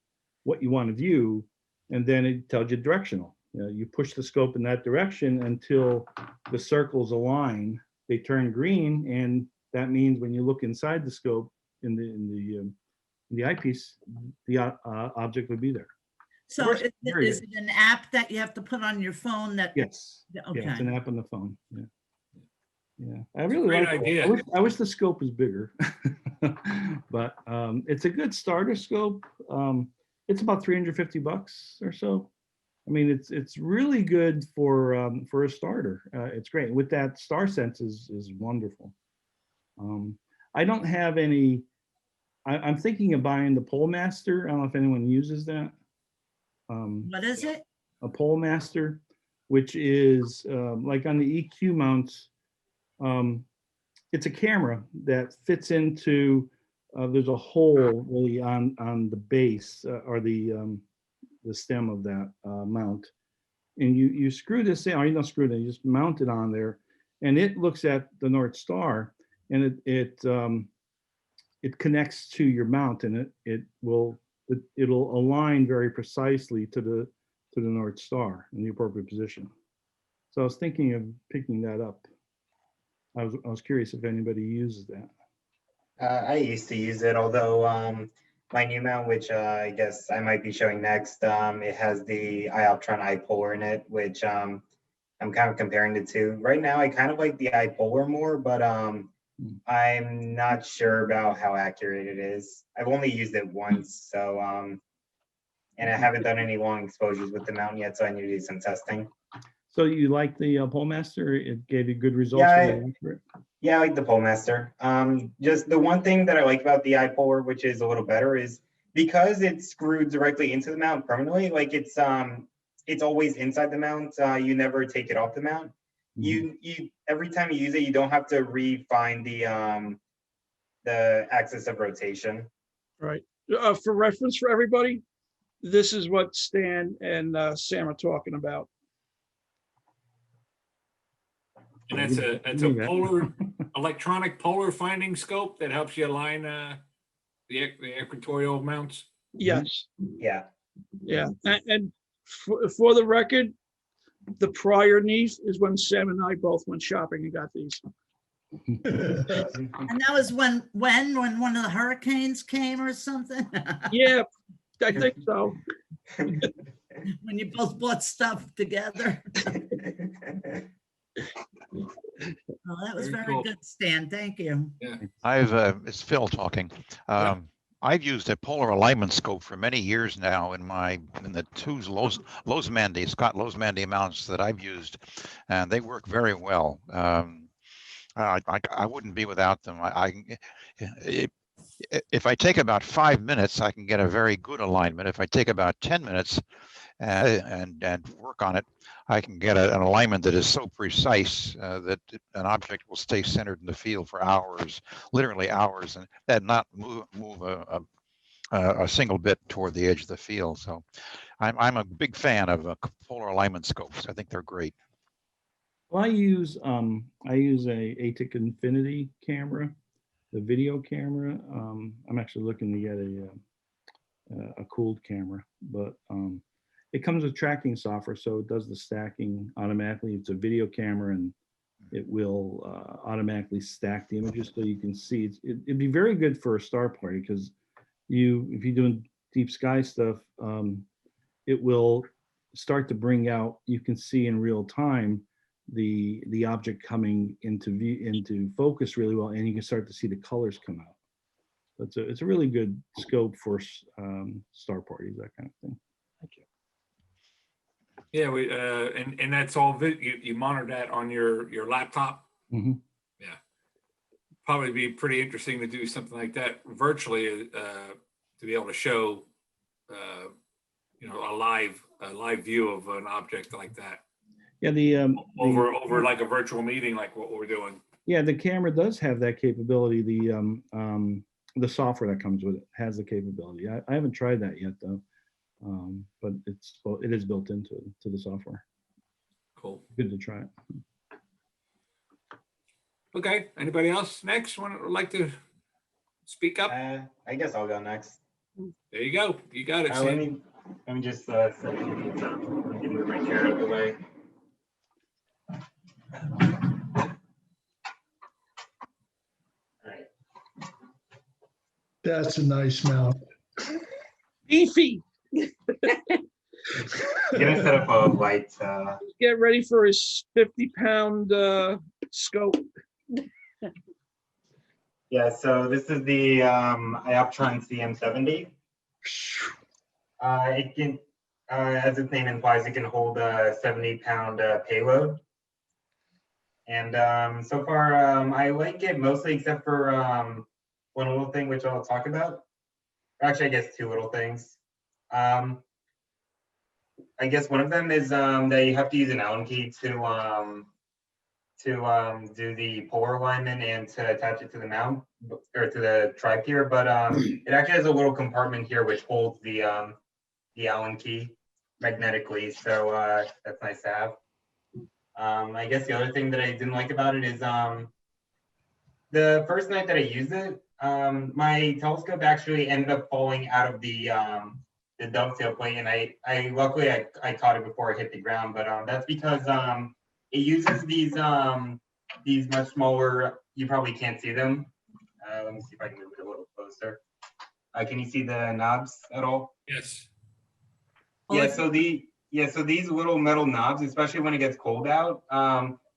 what you want to view, and then it tells you directional. You push the scope in that direction until the circles align. They turn green, and that means when you look inside the scope, the eyepiece, the object would be there. So Works is very is good. it an app that you have to put on your phone that? Yes. Yeah, Yeah, it's okay. an app on the phone. Yeah. Yeah, I It's a really great like it. idea. I wish the scope was bigger, but it's a good starter scope. It's about $350 or so. I mean, it's really good for a starter. It's great. With that, Star Sense is wonderful. I don't have any. I'm thinking of buying the Pole Master. I don't know if anyone uses that. What is it? A Pole Master, which is like on the EQ mounts. It's a camera that fits into. There's a hole really on the base or the stem of that mount, and you screw this in, or you don't screw it in, you just mount it on there, and it looks at the North Star, and it connects to your mount, and it'll align very precisely to the North Star in the appropriate position. So I was thinking of picking that up. I was curious if anybody uses that. I used to use it, although my new mount, which I guess I might be showing next, it has the iOptron iPolar in it, which I'm kind of comparing it to. Right now, I kind of like the iPolar more, but I'm not sure about how accurate it is. I've only used it once, so and I haven't done any long exposures with the mount yet, so I need to do some testing. So you like the Pole Master? It gave you good results. Yeah, yeah, I like the Pole Master. Just the one thing that I like about the iPolar, which is a little better, is because it's screwed directly into the mount permanently. Like it's always inside the mount. You never take it off the mount. You every time you use it, you don't have to refine the axis of rotation. Right. For reference for everybody, this is what Stan and Sam are talking about. And that's a polar electronic polar finding scope that helps you align the equatorial mounts. Yes. Yeah. Yeah. And for the record, the prior niece is when Sam and I both went shopping and got these. And that was when one of the hurricanes came or something? Yeah, I think so. When you both bought stuff together. Oh, that was Very very cool. good, Stan. Thank you. Yeah. It's Phil talking. I've used a polar alignment scope for many years now in the two Losmandy, Scott Losmandy mounts that I've used, and they work very well. I wouldn't be without them. If I take about 5 minutes, I can get a very good alignment. If I take about 10 minutes and work on it, I can get an alignment that is so precise that an object will stay centered in the field for hours, literally hours, and not move a single bit toward the edge of the field. So I'm a big fan of polar alignment scopes. I think they're great. Well, I use a ATIC Infinity camera, the video camera. I'm actually looking to get a cooled camera, but it comes with tracking software, so it does the stacking automatically. It's a video camera, and it will automatically stack the images so you can see. It'd be very good for a star party because if you're doing deep sky stuff, it will start to bring out. You can see in real time the object coming into focus really well, and you can start to see the colors come out. It's a really good scope for star parties, that kind of thing. Thank you. Yeah, and that's all. You monitor that on your laptop. Mm-hmm. Yeah, probably be pretty interesting to do something like that virtually to be able to show, a live view of an object like that. Yeah, over like a virtual meeting, like what we're doing. Yeah, the camera does have that capability. The software that comes with it has the capability. I haven't tried that yet though, but it is built into the software. Cool. Good to try it. Okay. Anybody else next would like to speak up? I guess I'll go next. There you go. You got it, Sam. Let me just get my chair out of the way. That's a nice mount. Beefy. Gonna set up a light. Get ready for his 50-pound scope. Yeah, so this is the Ioptron CM70. It can, as its name implies, it can hold a 70-pound payload. And so far, I like it mostly, except for one little thing which I'll talk about. Actually, I guess two little things. I guess one of them is that you have to use an Allen key to do the polar alignment and to attach it to the mount or to the tri pier. But it actually has a little compartment here which holds the Allen key magnetically, so that's nice to have. I guess the other thing that I didn't like about it is the first night that I used it, my telescope actually ended up falling out of the dovetail plate, and I luckily I caught it before it hit the ground. But that's because it uses these much smaller. You probably can't see them. Let me see if I can move it a little closer. Can you see the knobs at all? Yes. Yeah. So these little metal knobs, especially when it gets cold out,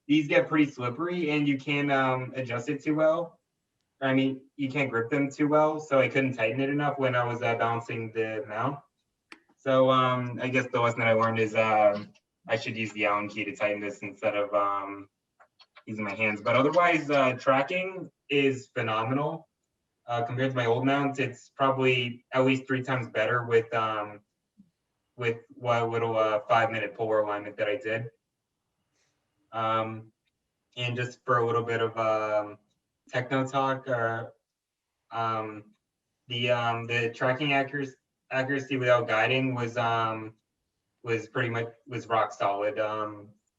these get pretty slippery, and you can't adjust it too well. I mean, you can't grip them too well, so I couldn't tighten it enough when I was balancing the mount. So I guess the lesson that I learned is I should use the Allen key to tighten this instead of using my hands. But otherwise, tracking is phenomenal. Compared to my old mount, it's probably at least 3 times better with what little 5-minute polar alignment that I did. And just for a little bit of techno talk, the tracking accuracy without guiding was pretty much rock solid.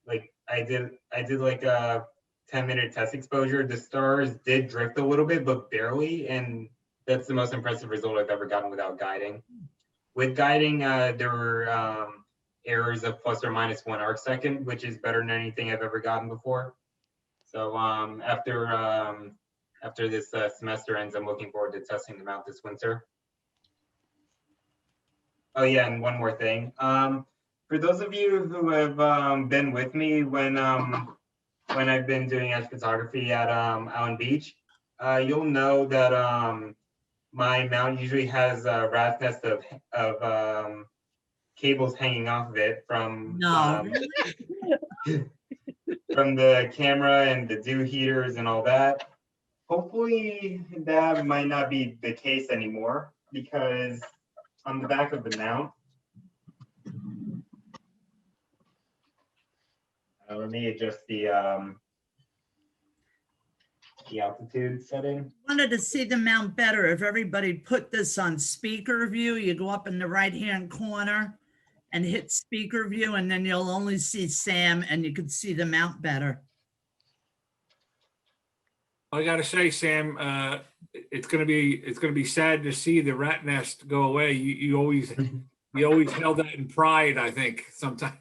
Like I did like a 10-minute test exposure. The stars did drift a little bit, but barely, and that's the most impressive result I've ever gotten without guiding. With guiding, there were errors of ±1 arcsecond, which is better than anything I've ever gotten before. So after this semester ends, I'm looking forward to testing them out this winter. Oh yeah, and one more thing. For those of you who have been with me when I've been doing astrophotography at Allen Beach, you'll know that my mount usually has a rat's nest of cables hanging off of it from from the camera and the dew heaters and all that. Hopefully that might not be the case anymore, because on the back of the mount, let me adjust the altitude setting. Wanted to see the mount better. If everybody put this on speaker view, you go up in the right-hand corner and hit speaker view, and then you'll only see Sam and you can see the mount better. I gotta say, Sam, it's gonna be sad to see the rat nest go away. You always held that in pride, I think, sometimes.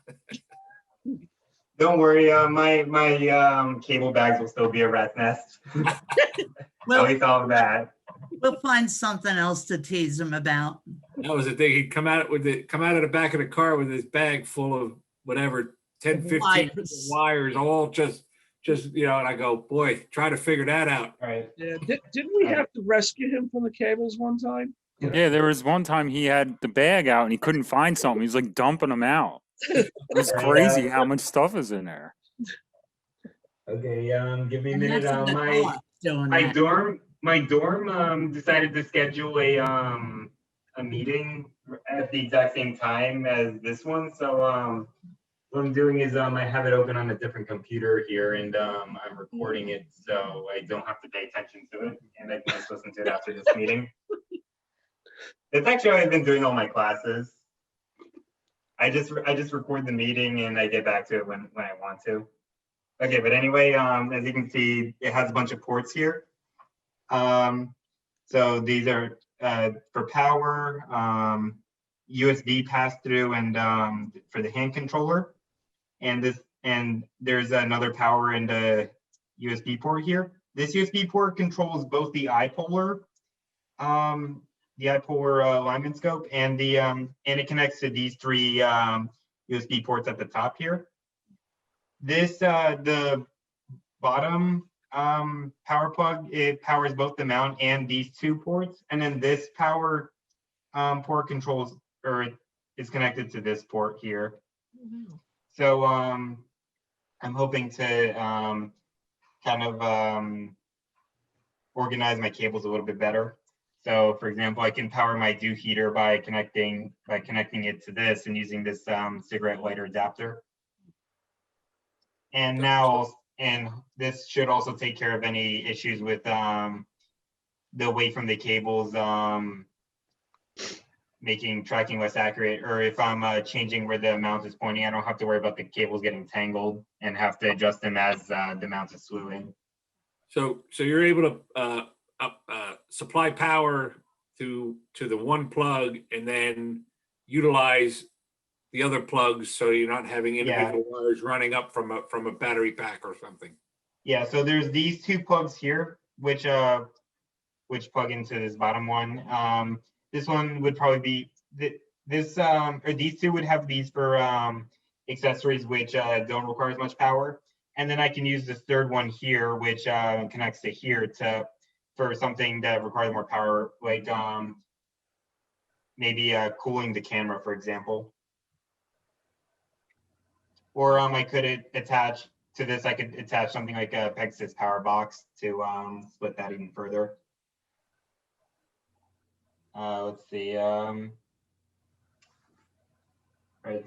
Don't worry, my cable bags will still be a rat's nest. At least all of that. We'll find something else to tease him about. That was the thing. He'd come out of the back of the car with his bag full of whatever 10, 15 wires, all just and I go, boy, try to figure that out. Right. Yeah. Didn't we have to rescue him from the cables one time? Yeah, there was one time he had the bag out and he couldn't find something. He was like dumping them out. It was crazy how much stuff is in there. Okay, give me a minute. My dorm decided to schedule a meeting at the exact same time as this one. So what I'm doing is I have it open on a different computer here, and I'm recording it so I don't have to pay attention to it, and I can just listen to it after this meeting. That's actually how I've been doing all my classes. I just record the meeting and I get back to it when I want to. Okay, but anyway, as you can see, it has a bunch of ports here. So these are for power, USB pass-through, and for the hand controller. And there's another power and a USB port here. This USB port controls both the iPolar The iPolar alignment scope, and it connects to these three USB ports at the top here. This the bottom power plug, it powers both the mount and these two ports, and then this power port controls, or is connected to this port here. So I'm hoping to kind of organize my cables a little bit better. So for example, I can power my dew heater by connecting it to this and using this cigarette lighter adapter. And now, and this should also take care of any issues with the weight from the cables making tracking less accurate, or if I'm changing where the mount is pointing, I don't have to worry about the cables getting tangled and have to adjust them as the mount is slewing. So you're able to supply power to the one plug and then utilize the other plugs, so you're not having individual wires running up from a battery pack or something. Yeah, so there's these two plugs here, which plug into this bottom one. This one would probably be or these two would have these for accessories which don't require as much power. And then I can use this third one here, which connects to here for something that requires more power, like maybe cooling the camera, for example. Or I could attach to this, I could attach something like a Pegasus power box to split that even further. Let's see. Right,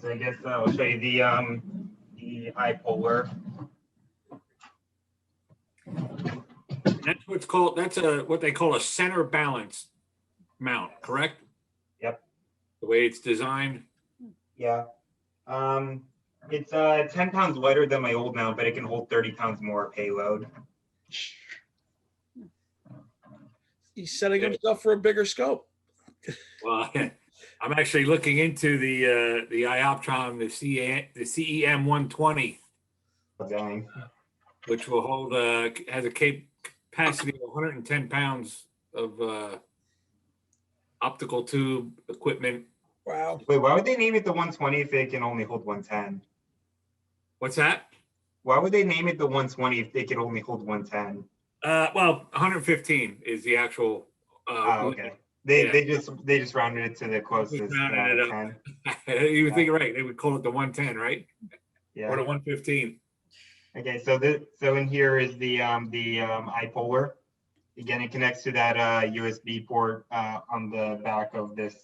so I guess I'll show you the iPolar. That's what's called, that's what they call a center balance mount, correct? Yep. The way it's designed. Yeah. It's 10 pounds lighter than my old mount, but it can hold 30 pounds more payload. He's setting himself for a bigger scope. Well, I'm actually looking into the Ioptron, the CEM 120, Dang. which will hold has a capacity of 110 pounds of optical tube equipment. Wow. Wait, why would they name it the 120 if it can only hold 110? What's that? Why would they name it the 120 if they could only hold 110? Well, 115 is the actual. Okay. They just rounded it to the closest 10. You would think right. They would call it the 110, right? Yeah. Or the 115. Okay, so in here is the iPolar. Again, it connects to that USB port on the back of this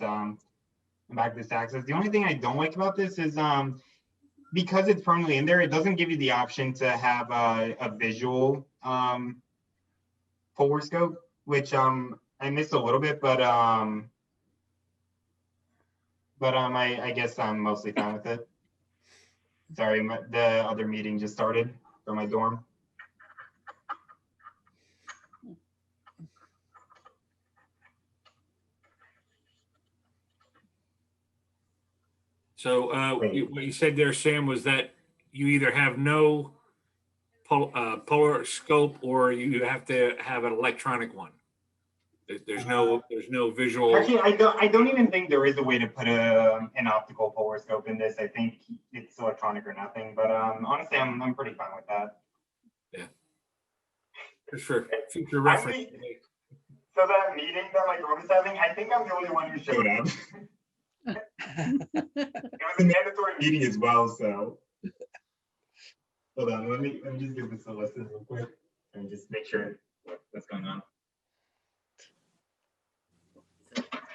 access. The only thing I don't like about this is because it's permanently in there, it doesn't give you the option to have a visual polar scope, which I missed a little bit, but I guess I'm mostly fine with it. Sorry, the other meeting just started for my dorm. So what you said there, Sam, was that you either have no polar scope or you have to have an electronic one. There's no visual. Actually, I don't even think there is a way to put an optical polar scope in this. I think it's electronic or nothing. But honestly, I'm pretty fine with that. Yeah. Just for future reference. Actually, so that meeting that my dorm is having, I think I'm the only one who showed up. It was a mandatory meeting as well, so hold on. Let me just give this a listen real quick and just make sure what's going on.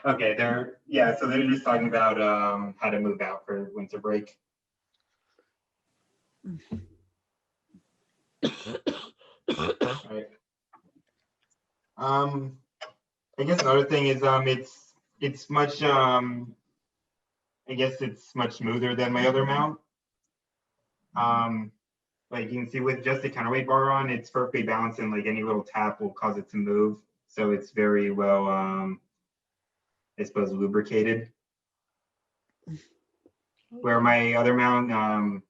Okay, so they're just talking about how to move out for winter break. Right. I guess another thing is it's much I guess it's much smoother than my other mount. Like you can see with just the counterweight bar on, it's perfectly balanced, and like any little tap will cause it to move. So it's very well I suppose lubricated. Where my other mount,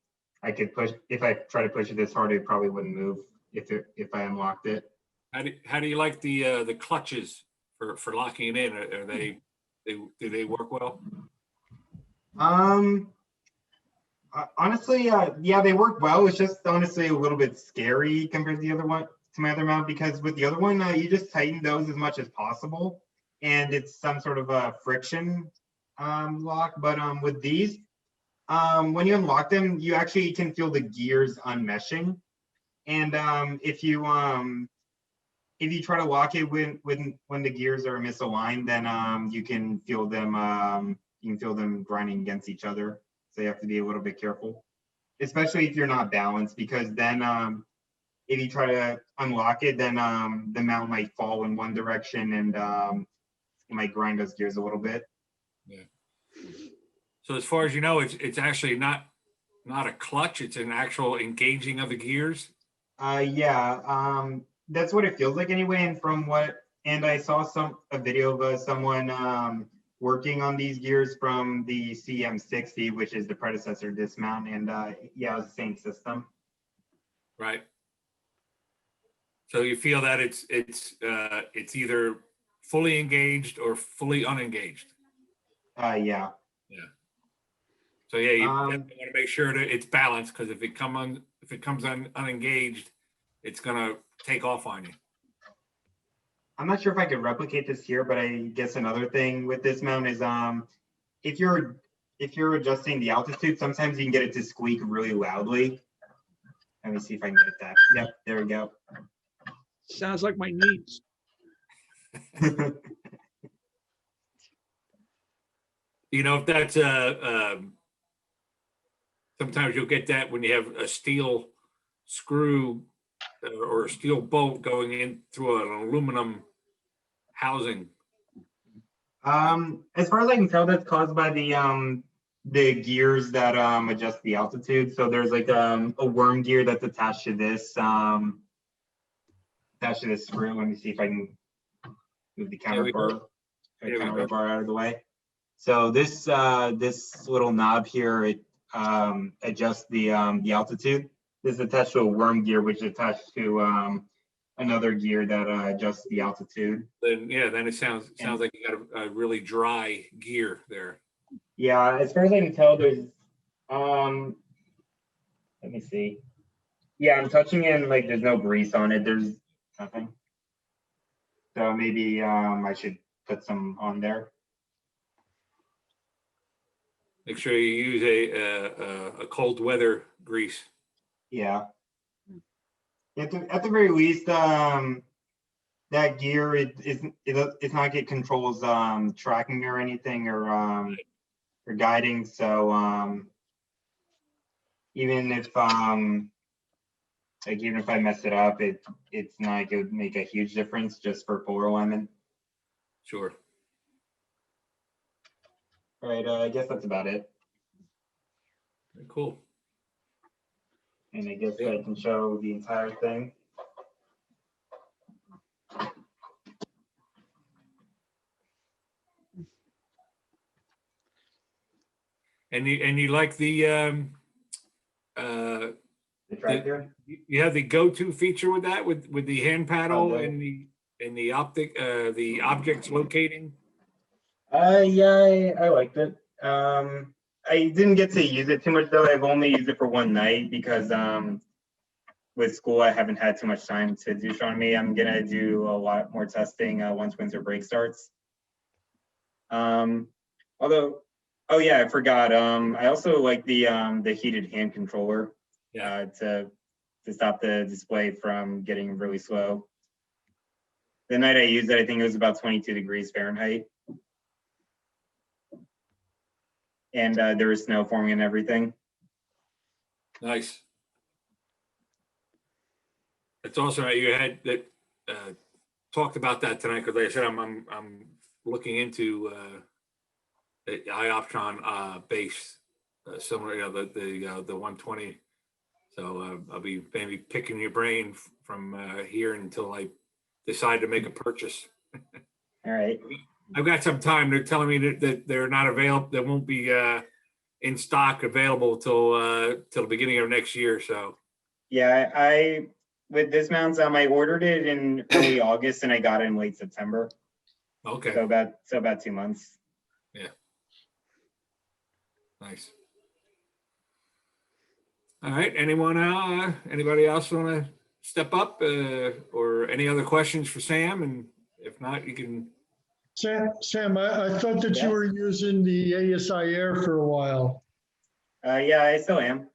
I could push, if I try to push it this hard, it probably wouldn't move if I unlocked it. How do you like the clutches for locking it in? Are do they work well? Honestly, yeah, they work well. It's just honestly a little bit scary compared to the other one, to my other mount, because with the other one, you just tighten those as much as possible, and it's some sort of a friction lock. But with these, when you unlock them, you actually can feel the gears unmeshing, and if you try to lock it when the gears are misaligned, then you can feel them grinding against each other. So you have to be a little bit careful, especially if you're not balanced, because then if you try to unlock it, then the mount might fall in one direction, and it might grind those gears a little bit. Yeah. So as far as you know, it's actually not a clutch, it's an actual engaging of the gears. Yeah, that's what it feels like anyway. And I saw a video of someone working on these gears from the CM60, which is the predecessor to this mount, and yeah, it was the same system. Right. So you feel that it's either fully engaged or fully unengaged. Yeah. Yeah. So yeah, you definitely want to make sure that it's balanced, because if it comes unengaged, it's gonna take off on you. I'm not sure if I could replicate this here, but I guess another thing with this mount is if you're adjusting the altitude, sometimes you can get it to squeak really loudly. Let me see if I can get that. Yep, there we go. Sounds like my knees. You know, if that's sometimes you'll get that when you have a steel screw or a steel bolt going in through an aluminum housing. As far as I can tell, that's caused by the gears that adjust the altitude. So there's like a worm gear that's attached to this screw. Let me see if I can move the counter bar out of the way. So this little knob here, it adjusts the altitude. This is attached to a worm gear, which is attached to another gear that adjusts the altitude. Then yeah, then it sounds like you got a really dry gear there. Yeah, as far as I can tell, there's let me see. Yeah, I'm touching it and like there's no grease on it. There's nothing. So maybe I should put some on there. Make sure you use a cold weather grease. Yeah. At the very least, that gear it's not it controls tracking or anything or guiding. So even if even if I mess it up, it's not going to make a huge difference just for polar alignment. Sure. All right, I guess that's about it. Very cool. And I guess I can show the entire thing. And you like the tracker? You have the go-to feature with that, with the hand paddle and the objects locating. Yeah, I liked it. I didn't get to use it too much though. I've only used it for one night because with school I haven't had too much time to do astronomy. I'm gonna do a lot more testing once winter break starts. Although, oh yeah, I forgot. I also like the heated hand controller to stop the display from getting really slow. The night I used it, I think it was about 22 degrees Fahrenheit. And there was snow forming and everything. Nice. It's also you had that talked about that tonight, because like I said, I'm looking into the iOptron base, similar, you know, the 120. So I'll be maybe picking your brain from here until I decide to make a purchase. All right. I've got some time. They're telling me that they're not available. They won't be in stock available till the beginning of next year. So yeah, with this mount, I ordered it in early August and I got it in late September. Okay, So about 2 months. nice. All right, anybody else want to step up or any other questions for Sam? And if not, you can. Sam, I thought that you Yeah. were using the ASI Air for a while. Yeah, I still am.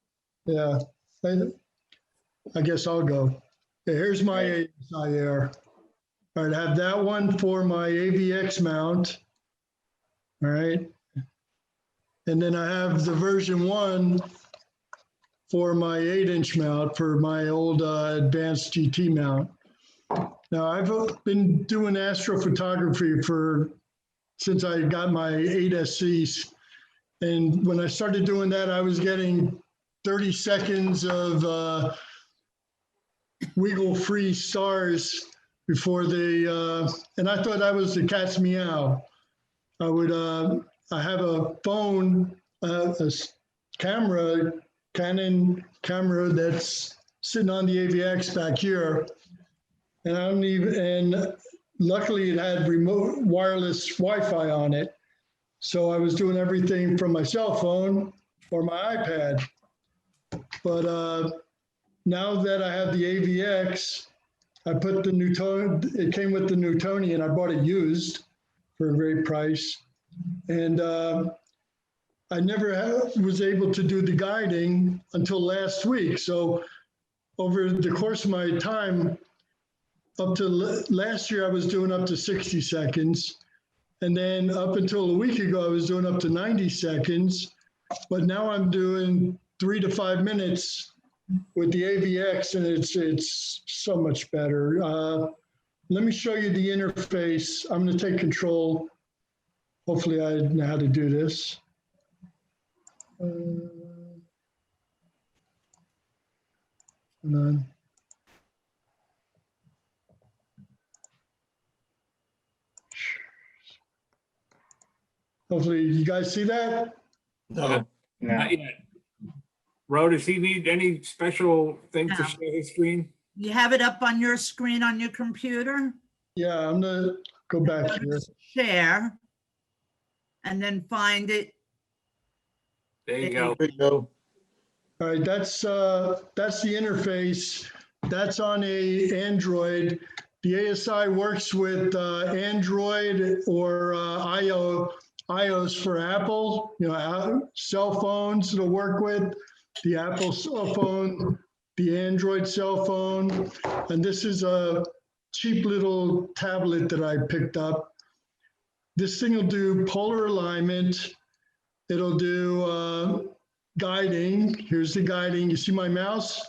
Yeah, I guess I'll go. Here's my Right. ASI Air. All right, I have that one for my AVX mount. All right. And then I have the version 1 for my 8-inch mount for my old advanced GT mount. Now I've been doing astrophotography since I got my 8SCs. And when I started doing that, I was getting 30 seconds of wiggle-free stars before they, and I thought that was the cat's meow. I have a phone, a camera, Canon camera that's sitting on the AVX back here. And and luckily it had remote wireless Wi-Fi on it. So I was doing everything from my cell phone or my iPad. But now that I have the AVX, I put the Newtonian, it came with the Newtonian, I bought it used for a great price. And I never was able to do the guiding until last week. So over the course of my time, up to last year, I was doing up to 60 seconds. And then up until a week ago, I was doing up to 90 seconds. But now I'm doing 3 to 5 minutes with the AVX, and it's so much better. Let me show you the interface. I'm going to take control. Hopefully I know how to do this. Hold on. Hopefully you guys see that? No. Not yet. Ro, does he need any special thing to No. share his screen? You have it up on your screen on your computer? Yeah, I'm gonna go back here. Share. And then find it. There you go. There you go. All right, that's the interface. That's on a Android. The ASI works with Android or iOS for Apple, cell phones it'll work with, the Apple cell phone, the Android cell phone. And this is a cheap little tablet that I picked up. This thing will do polar alignment. It'll do guiding. Here's the guiding. You see my mouse?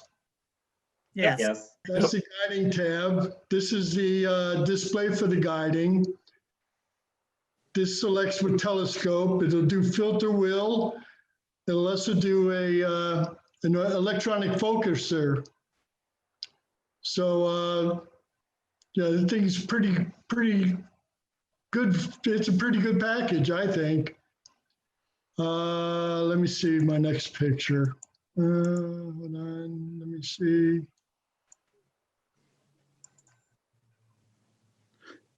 Yes. Yes. That's the guiding tab. This is the display for the guiding. This selects with telescope. It'll do filter wheel. It'll also do an electronic focuser. So yeah, the thing's pretty good. It's a pretty good package, I think. Let me see my next picture. Hold on, let me see.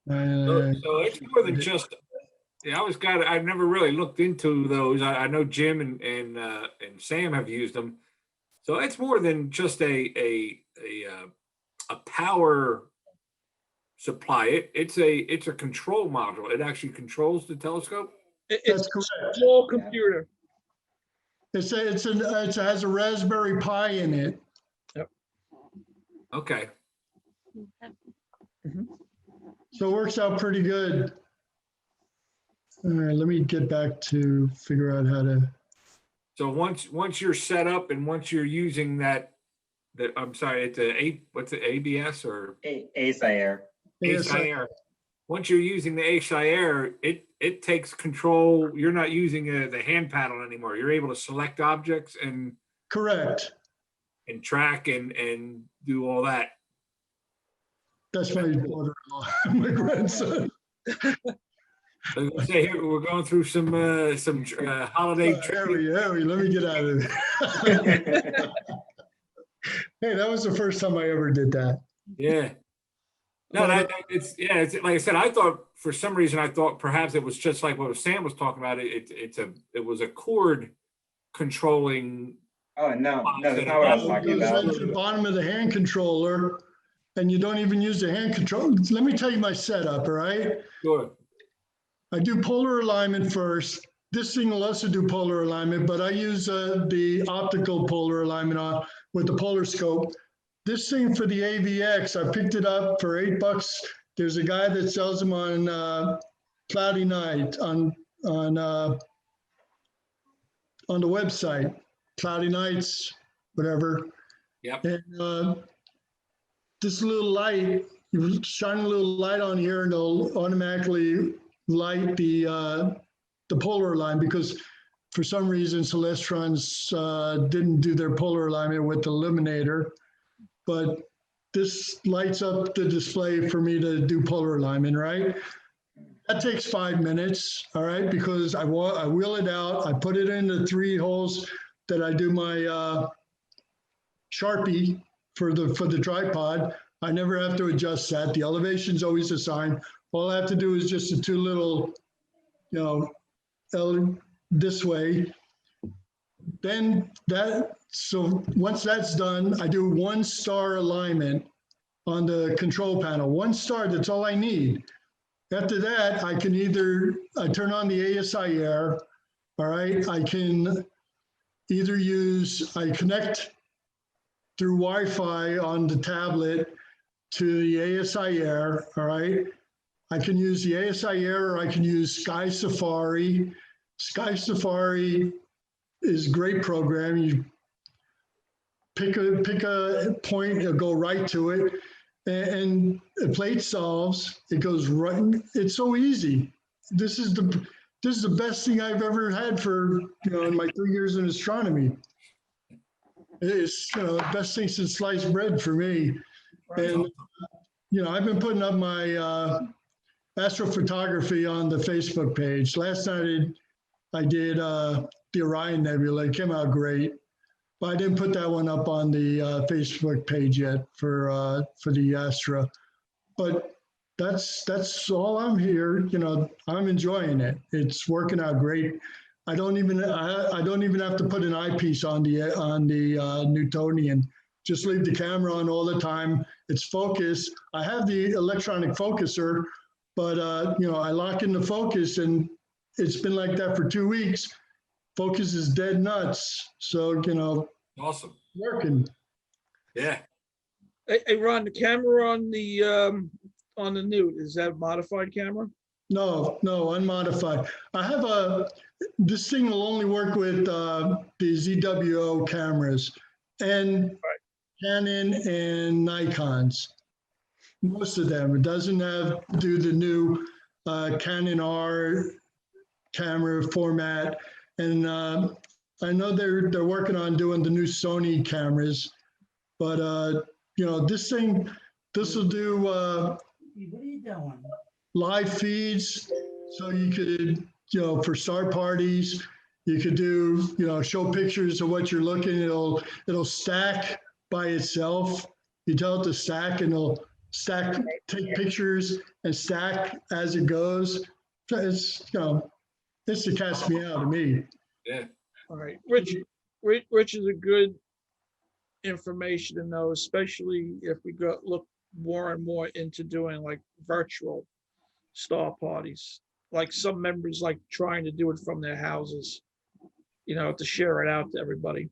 So it's more than just. Yeah, I've never really looked into those. I know Jim and Sam have used them. So it's more than just a power supply. It's a control module. It actually controls the telescope. It's That's a correct. small computer. It has a Raspberry Pi in it. Okay. So it works out pretty good. All right, let me get back to figure out how to. So once you're set up and once you're using I'm sorry, what's the ABS or ASI Air. ASI Air. Once you're using the ASI Air, it takes control. You're not using the hand paddle anymore. You're able to select objects and Correct. and track and do all that. That's my daughter-in-law, my grandson. I was gonna say here we're going through some holiday. Harry, let me get out of there. Hey, that was the first time I ever did that. Yeah. No, it's like I said. I thought for some reason I thought perhaps it was just like what Sam was talking about. It was a cord controlling. Oh, no, that's not what I was It talking goes about. right to the bottom of the hand controller, and you don't even use the hand control. Let me tell you my setup, all right? Sure. I do polar alignment first. This thing will also do polar alignment, but I use the optical polar alignment with the polar scope. This thing for the AVX, I picked it up for $8. There's a guy that sells them on Cloudy Night on the website, Cloudy Nights, whatever. Yep. And this little light, you shine a little light on here, and it'll automatically light the polar line, because for some reason Celestrons didn't do their polar alignment with the illuminator, but this lights up the display for me to do polar alignment, right? That takes 5 minutes, all right, because I wheel it out, I put it in the 3 holes that I do my Sharpie for the tripod. I never have to adjust that. The elevation's always assigned. All I have to do is just the 2 little, this way. Then so once that's done, I do 1 star alignment on the control panel. 1 star, that's all I need. After that, I can I turn on the ASI Air, all right? I can either I connect through Wi-Fi on the tablet to the ASI Air, all right? I can use the ASI Air, or I can use Sky Safari. Sky Safari is a great program. You pick a point, it'll go right to it, and the plate solves. It goes right. It's so easy. This is the best thing I've ever had for in my 3 years in astronomy. It's the best thing since sliced bread for me. And I've been putting up my astrophotography on the Facebook page. Last night I did the Orion Nebula. It came out great, but I didn't put that one up on the Facebook page yet for the Astra. But that's all I'm here. I'm enjoying it. It's working out great. I don't even have to put an eyepiece on the Newtonian. Just leave the camera on all the time. It's focused. I have the electronic focuser, but I lock in the focus, and it's been like that for 2 weeks. Focus is dead nuts. So awesome. Working. Yeah. Hey, Ron, the camera on the Newt, is that a modified camera? No, unmodified. I have this thing will only work with the ZWO cameras and Canon and Nikons. Most of them. It doesn't do the new Canon R camera format. And I know they're working on doing the new Sony cameras, but this will do What are you doing? live feeds, so you could, for star parties, you could do, show pictures of what you're looking. It'll stack by itself. You tell it to stack, and it'll take pictures and stack as it goes. It's it's to cast me out to me. Yeah. All right, Rich is a good information to know, especially if we look more and more into doing like virtual star parties. Like some members like trying to do it from their houses, to share it out to everybody.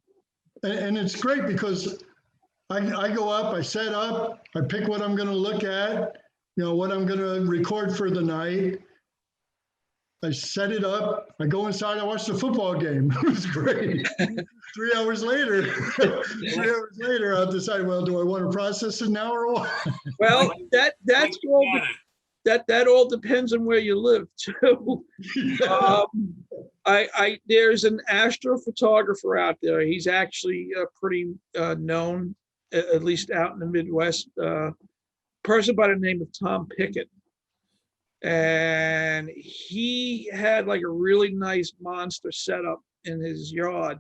And it's great because I go up, I set up, I pick what I'm going to look at, what I'm going to record for the night. I set it up, I go inside, I watch the football game. It was great. 3 hours later, I'll decide, well, do I want to process it now or what? Well, that's all. That all depends on where you live too. There's an astrophotographer out there. He's actually pretty known, at least out in the Midwest. Person by the name of Tom Pickett, and he had like a really nice monster setup in his yard.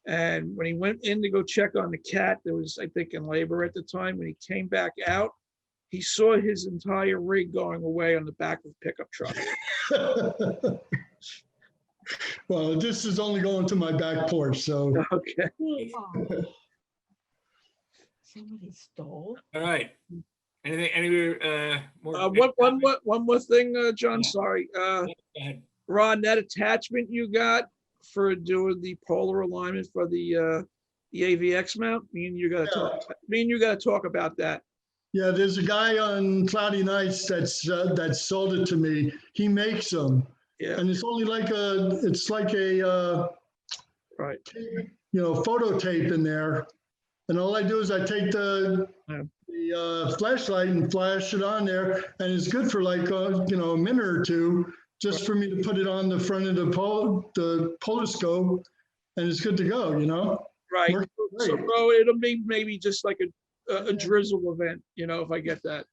And when he went in to go check on the cat, that was, I think, in labor at the time, when he came back out, he saw his entire rig going away on the back of the pickup truck. Well, this is only going to my back porch, so. Okay. Oh. Somebody stole. All right. Anything, any, more? One more thing, John, Yeah. sorry. Go ahead. Ron, that attachment you got for doing the polar alignment for the AVX mount, me and you gotta talk about that. Yeah, there's a guy on Cloudy Nights that sold it to me. He makes them. Yeah. And it's only like a Right. photo tape in there. And all I do is I take the flashlight and flash it on there, and it's good for like a minute or two, just for me to put it on the front of the poloscope, and it's good to go. Right. Works So, great. bro, it'll be maybe just like a drizzle event, if I get that.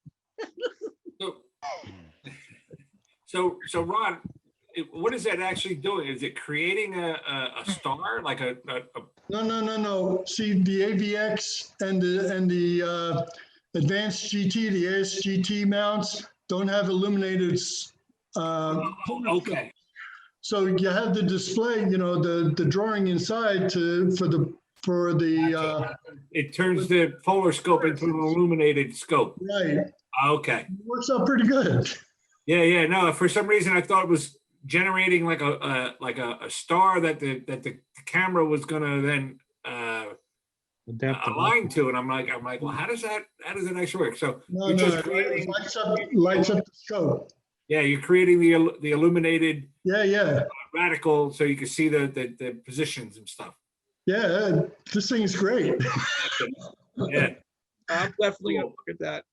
So Ron, what is that actually doing? Is it creating a star, like a No. See, the AVX and the advanced GT, the ASGT mounts don't have illuminated. Okay. So you have the display, the drawing inside for the. It turns the polar scope into an illuminated scope. Right. Okay. Works out pretty good. Yeah. No, for some reason I thought it was generating like a star that the camera was gonna then align to, and I'm like, well, how does that actually work? So you're just creating, lights up the scope. Yeah, you're creating the illuminated Yeah. radical, so you can see the positions and stuff. Yeah, this thing is great. Yeah. I'm definitely gonna look at that.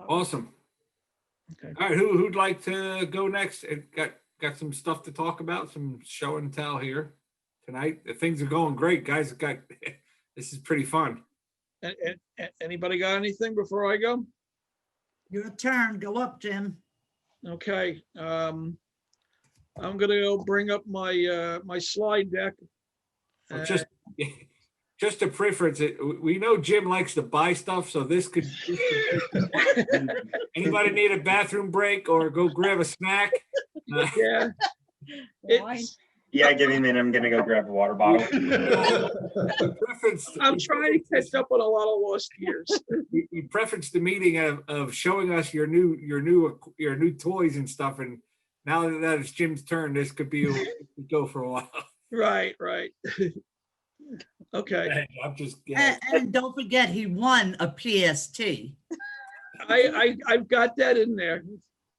Awesome. Okay. All right, who'd like to go next? And got some stuff to talk about, some show and tell here tonight. Things are going great, guys. This is pretty fun. Anybody got anything before I go? Your turn. Go up, Jim. Okay. I'm gonna go bring up my my slide deck. Just a preference. We know Jim likes to buy stuff, so this could anybody need a bathroom break or go grab a snack? Yeah. Yeah, give me a minute. I'm gonna go grab a water bottle. I'm trying to catch up on a lot of lost years. We preferenced the meeting of showing us your new toys and stuff, and now that it's Jim's turn, this could go for a while. Right. Okay. I'm just and don't forget, he won a PST. I've got that in there.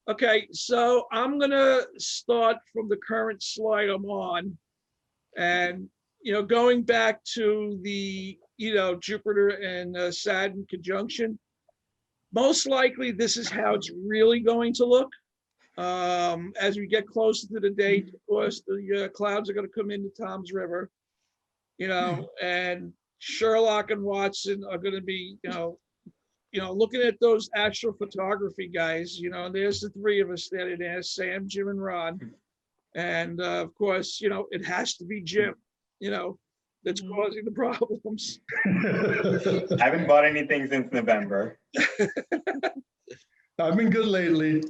Okay, so I'm gonna start from the current slide I'm on, and going back to the Jupiter and Saturn conjunction. Most likely, this is how it's really going to look. As we get closer to the date, of course, the clouds are going to come into Tom's River, and Sherlock and Watson are going to be, looking at those astrophotography guys. There's the three of us there, Sam, Jim, and Ron. And of course, it has to be Jim, that's causing the problems. I haven't bought anything since November. I've been good lately.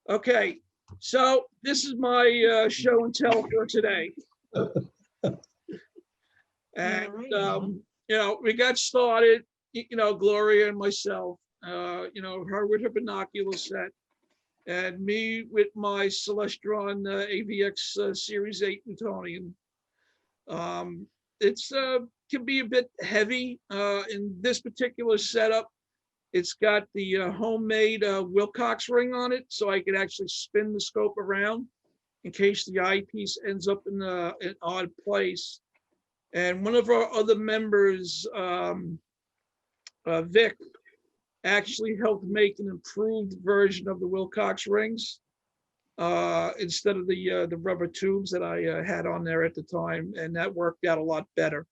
Okay, so this is my show and tell for today. And we got started, Gloria and myself, her with her binocular set, and me with my Celestron AVX Series 8 Newtonian. It's can be a bit heavy in this particular setup. It's got the homemade Wilcox ring on it, so I can actually spin the scope around in case the eyepiece ends up in an odd place. And one of our other members, Vic, actually helped make an improved version of the Wilcox rings instead of the rubber tubes that I had on there at the time, and that worked out a lot better.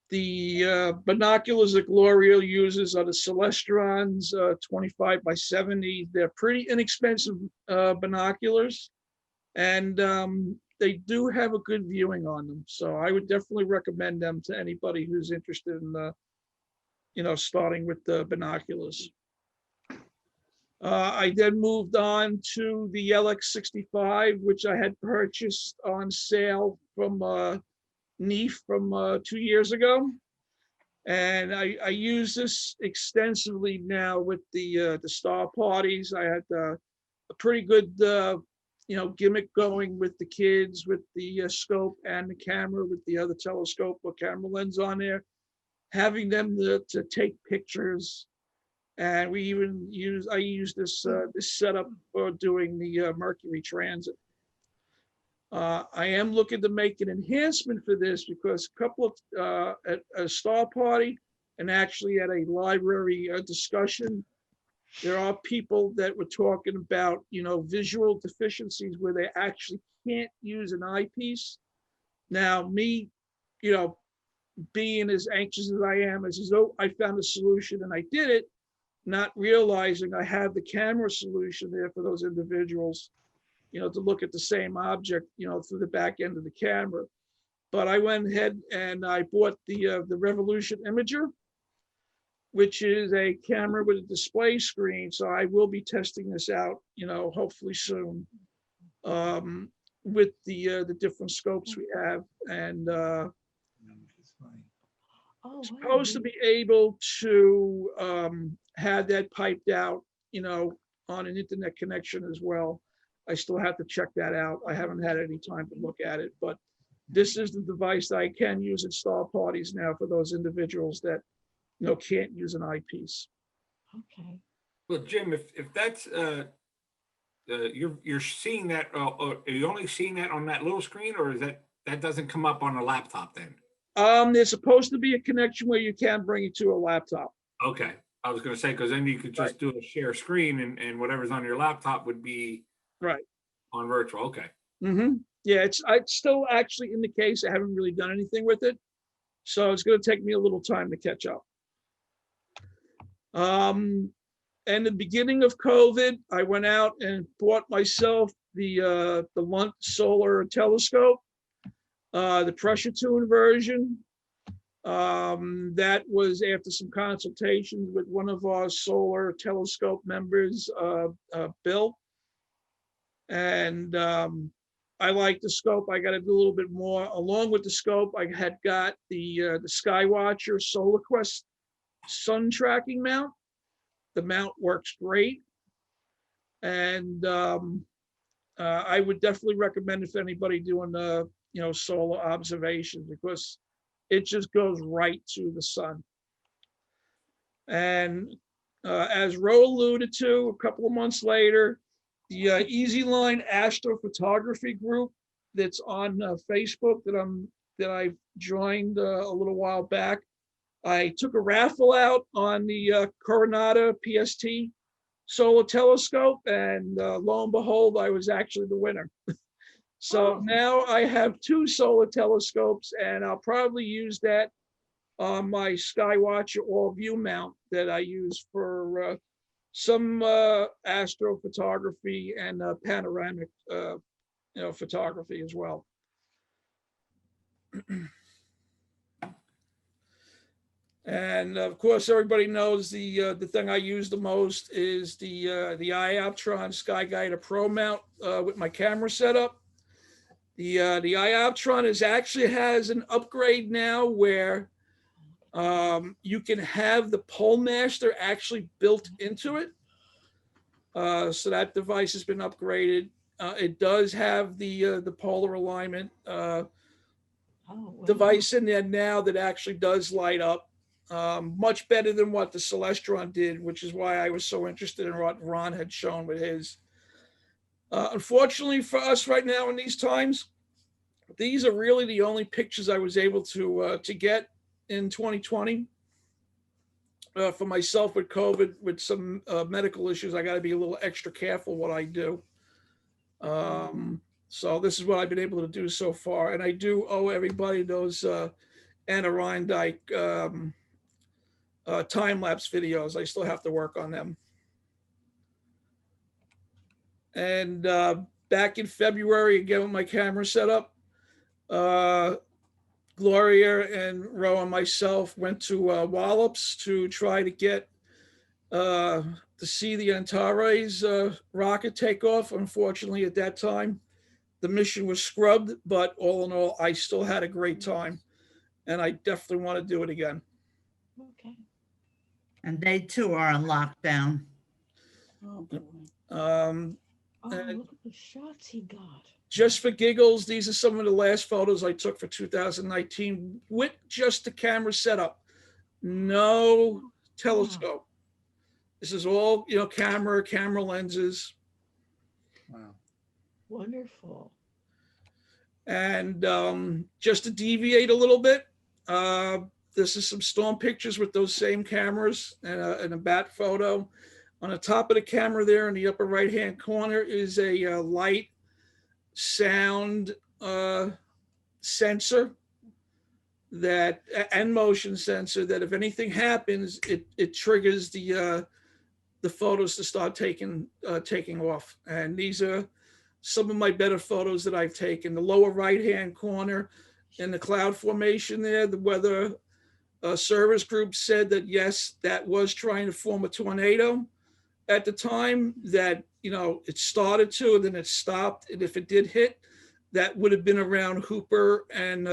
The binoculars that Gloria uses are the Celestrons 25 by 70. They're pretty inexpensive binoculars, and they do have a good viewing on them. So I would definitely recommend them to anybody who's interested in, starting with the binoculars. I then moved on to the LX65, which I had purchased on sale from NEAF from 2 years ago. And I use this extensively now with the star parties. I had a pretty good gimmick going with the kids, with the scope and the camera, with the other telescope or camera lens on there, having them to take pictures. And I use this setup for doing the Mercury transit. I am looking to make an enhancement for this because a couple of at a star party and actually at a library discussion, there are people that were talking about, visual deficiencies where they actually can't use an eyepiece. Now, me, being as anxious as I am, as though I found a solution and I did it, not realizing I have the camera solution there for those individuals, to look at the same object, through the back end of the camera. But I went ahead and I bought the Revolution Imager, which is a camera with a display screen. So I will be testing this out, hopefully soon, with the different scopes we have. And supposed to be able to have that piped out, on an internet connection as well. I still have to check that out. I haven't had any time to look at it, but this is the device that I can use at star parties now for those individuals that can't use an eyepiece. Okay. Well, Jim, if that's you're seeing that, are you only seeing that on that little screen, or is that doesn't come up on a laptop then? There's supposed to be a connection where you can bring it to a laptop. Okay, I was going to say, because then you could just do a share screen and whatever's on your laptop would be right on virtual. Okay. Mm-hmm. Yeah, it's still actually in the case. I haven't really done anything with it, so it's going to take me a little time to catch up. And the beginning of COVID, I went out and bought myself the Lunt Solar Telescope, the pressure tuned version. That was after some consultations with one of our solar telescope members, Bill. And I like the scope. I got to do a little bit more. Along with the scope, I had got the Skywatcher Solar Quest sun tracking mount. The mount works great. And I would definitely recommend it for anybody doing solar observations, because it just goes right to the sun. And as Ro alluded to, a couple of months later, the Easy Line Astrophotography group that's on Facebook that I've joined a little while back. I took a raffle out on the Coronado PST solar telescope, and lo and behold, I was actually the winner. So now I have 2 solar telescopes, and I'll probably use that on my Skywatcher All View mount that I use for some astrophotography and panoramic photography as well. And of course, everybody knows the thing I use the most is the iOptron SkyGuider Pro mount with my camera setup. The iOptron actually has an upgrade now where you can have the pole master actually built into it. So that device has been upgraded. It does have the polar alignment device in there now that actually does light up. Much better than what the Celestron did, which is why I was so interested in what Ron had shown with his. Unfortunately for us right now in these times, these are really the only pictures I was able to get in 2020. For myself with COVID, with some medical issues, I got to be a little extra careful what I do. So this is what I've been able to do so far. And I do owe everybody those Adirondack time-lapse videos. I still have to work on them. And back in February again with my camera set up. Gloria and Ro and myself went to Wallops to try to get to see the Antares rocket take off. Unfortunately, at that time, the mission was scrubbed, but all in all, I still had a great time, and I definitely want to do it again. Okay. And they too are on lockdown. Oh, boy. Um, Oh, and look at the shots he got. just for giggles, these are some of the last photos I took for 2019 with just the camera setup, no telescope. This is all, camera lenses. Wow. Wonderful. And just to deviate a little bit, this is some storm pictures with those same cameras and a bat photo. On the top of the camera there in the upper right-hand corner is a light sound sensor and motion sensor that if anything happens, it triggers the photos to start taking off. And these are some of my better photos that I've taken. The lower right-hand corner in the cloud formation there, the weather service group said that, yes, that was trying to form a tornado at the time, that, it started to, and then it stopped. And if it did hit, that would have been around Hooper and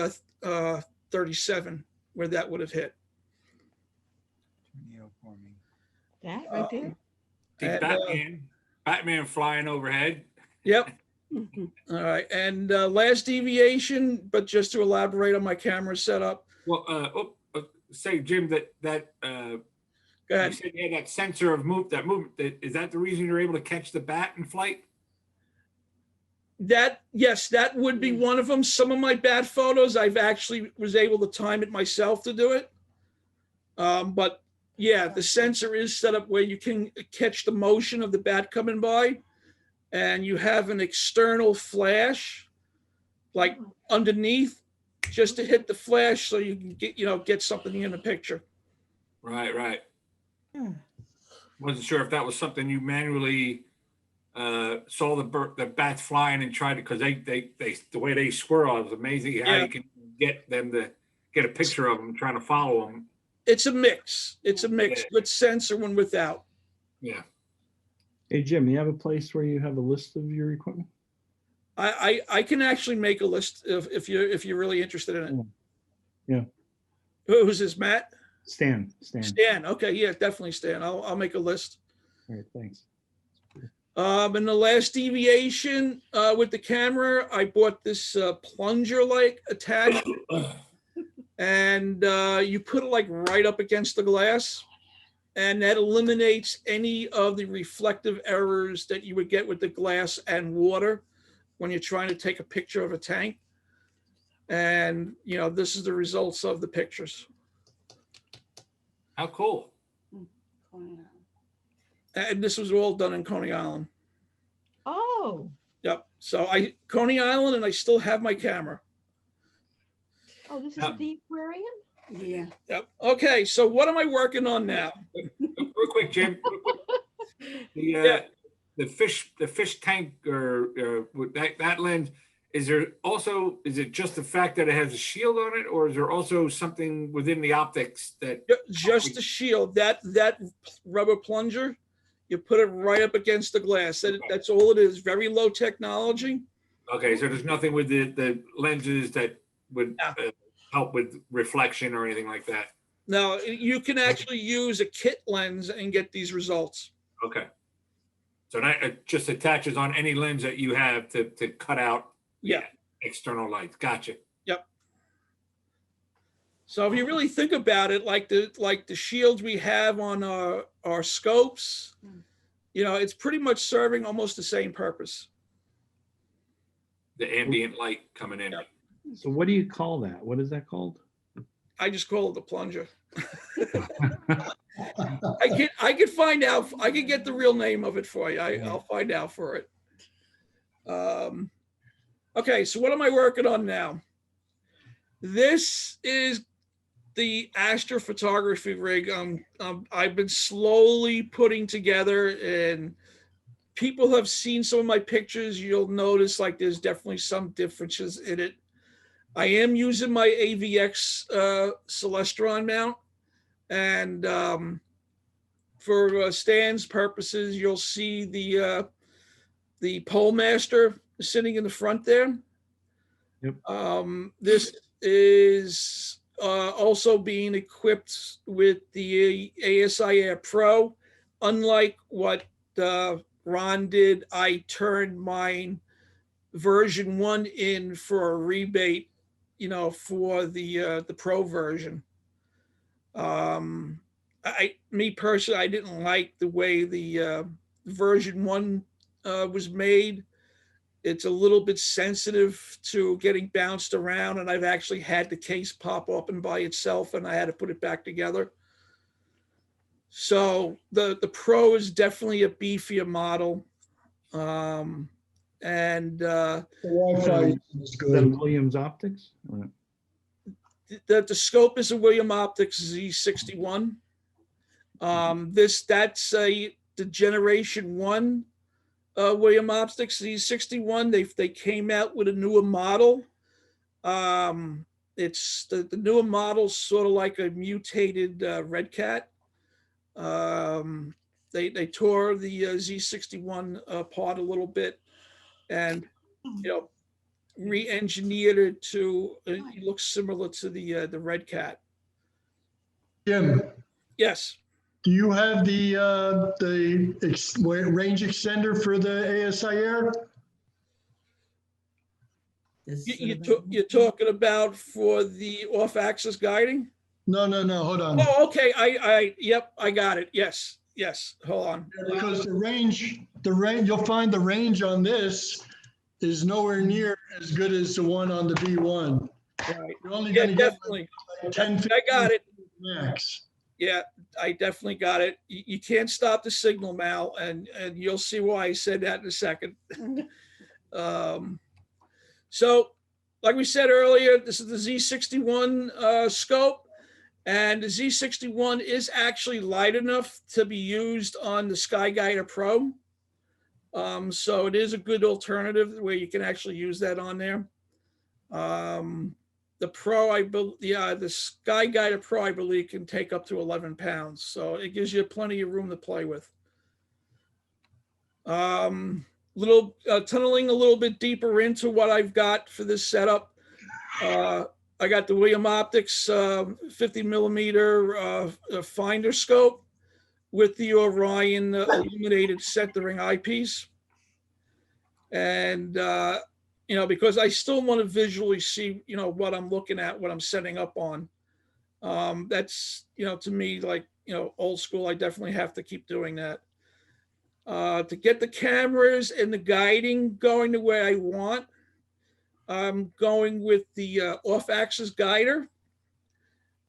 37, where that would have hit. That right there. And, Batman flying overhead. Yep. All right. And last deviation, but just to elaborate on my camera setup. Well, say, Jim, that Go ahead. you said you had that sensor of movement. Is that the reason you're able to catch the bat in flight? Yes, that would be one of them. Some of my bat photos, I've actually was able to time it myself to do it. But yeah, the sensor is set up where you can catch the motion of the bat coming by, and you have an external flash, like underneath, just to hit the flash so you can get something in the picture. Right. Wasn't sure if that was something you manually saw the bats flying and tried to, because they the way they swirl is amazing how you can get them to get a picture of them trying to follow them. It's a mix. With sensor and without. Yeah. Hey, Jim, you have a place where you have a list of your equipment? I can actually make a list if you're really interested in it. Yeah. Who's this, Matt? Stan. Okay, yeah, definitely Stan. I'll make a list. All right, thanks. And the last deviation with the camera, I bought this plunger-like attachment, and you put it like right up against the glass, and that eliminates any of the reflective errors that you would get with the glass and water when you're trying to take a picture of a tank. And this is the results of the pictures. How cool. And this was all done in Coney Island. Oh. Yep. So Coney Island, and I still have my camera. Oh, this is the aquarium? Yeah. Yep. Okay. So what am I working on now? Real quick, Jim. The fish tank or with that lens, is it just the fact that it has a shield on it, or is there also something within the optics that just the shield, that rubber plunger, you put it right up against the glass. That's all it is. Very low technology. Okay, so there's nothing with the lenses that would help with reflection or anything like that. No, you can actually use a kit lens and get these results. Okay. So that just attaches on any lens that you have to cut out external lights. Gotcha. Yep. So if you really think about it, like the shields we have on our scopes, it's pretty much serving almost the same purpose. The ambient light coming in. So what do you call that? What is that called? I just call it the plunger. I could find out. I could get the real name of it for you. I'll find out for it. Okay, so what am I working on now? This is the Astra photography rig. I've been slowly putting together and people have seen some of my pictures, you'll notice like there's definitely some differences in it. I am using my AVX Celestron mount, and for Stan's purposes, you'll see the pole master sitting in the front there. Yep. This is also being equipped with the ASIA Pro. Unlike what Ron did, I turned mine version 1 in for a rebate, for the Pro version. Me personally, I didn't like the way the version 1 was made. It's a little bit sensitive to getting bounced around, and I've actually had the case pop open by itself, and I had to put it back together. So the Pro is definitely a beefier model, and The Wi-Fi is Is that good. Williams Optics? Or- the scope is a Williams Optics Z61. That's the generation 1 Williams Optics Z61. They came out with a newer model. It's the newer model, sort of like a mutated Red Cat. They tore the Z61 apart a little bit, and re-engineered it to it looks similar to the Red Cat. Jim, Yes. do you have the range extender for the ASI Air? You're talking about for the off-axis guiding? No, hold on. Oh, okay. Yep, I got it. Yes. Hold on. Because the range, you'll find the range on this is nowhere near as good as the one on the V1. Right. You're only Yeah, going to get definitely. like 10, I got it. max. Yeah, I definitely got it. You can't stop the signal, Mal, and you'll see why I said that in a second. So, like we said earlier, this is the Z61 scope, and the Z61 is actually light enough to be used on the SkyGuider Pro. So it is a good alternative where you can actually use that on there. The Pro, the SkyGuider Pro, I believe, can take up to 11 pounds. So it gives you plenty of room to play with. Tunneling a little bit deeper into what I've got for this setup. I got the Williams Optics 50 millimeter finder scope with the Orion illuminated centering eyepiece. And, because I still want to visually see, what I'm looking at, what I'm setting up on. That's, to me, like, old school. I definitely have to keep doing that. To get the cameras and the guiding going the way I want, I'm going with the off-axis guider.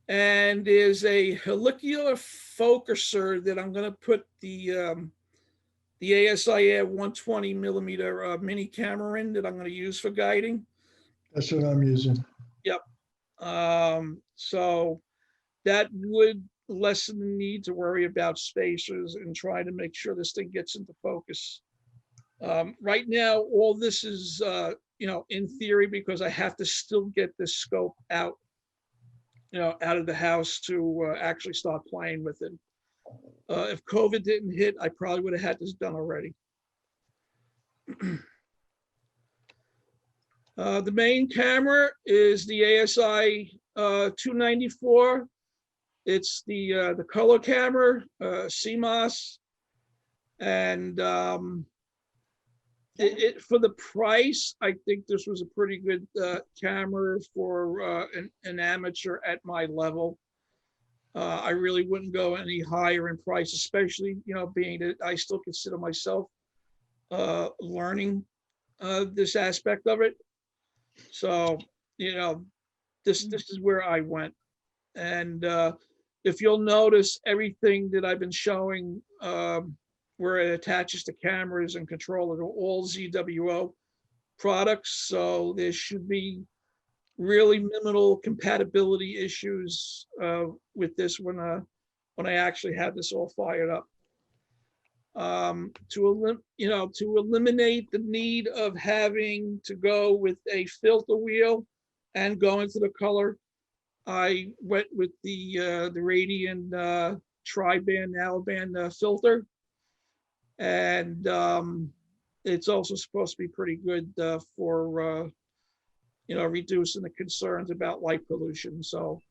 And there's a helicular focuser that I'm going to put the ASIA 120 millimeter mini camera in that I'm going to use for guiding. That's what I'm using. Yep. So that would lessen the need to worry about spacers and try to make sure this thing gets into focus. Right now, all this is, in theory, because I have to still get this scope out, out of the house to actually start playing with it. If COVID didn't hit, I probably would have had this done already. The main camera is the ASI 294. It's the color camera, CMOS, and for the price, I think this was a pretty good camera for an amateur at my level. I really wouldn't go any higher in price, especially, being that I still consider myself learning this aspect of it. So, this is where I went. And if you'll notice, everything that I've been showing where it attaches to cameras and controller are all ZWO products. So there should be really minimal compatibility issues with this when I actually have this all fired up. to eliminate the need of having to go with a filter wheel and go into the color. I went with the Radian tri-band narrowband filter, and it's also supposed to be pretty good for reducing the concerns about light pollution. So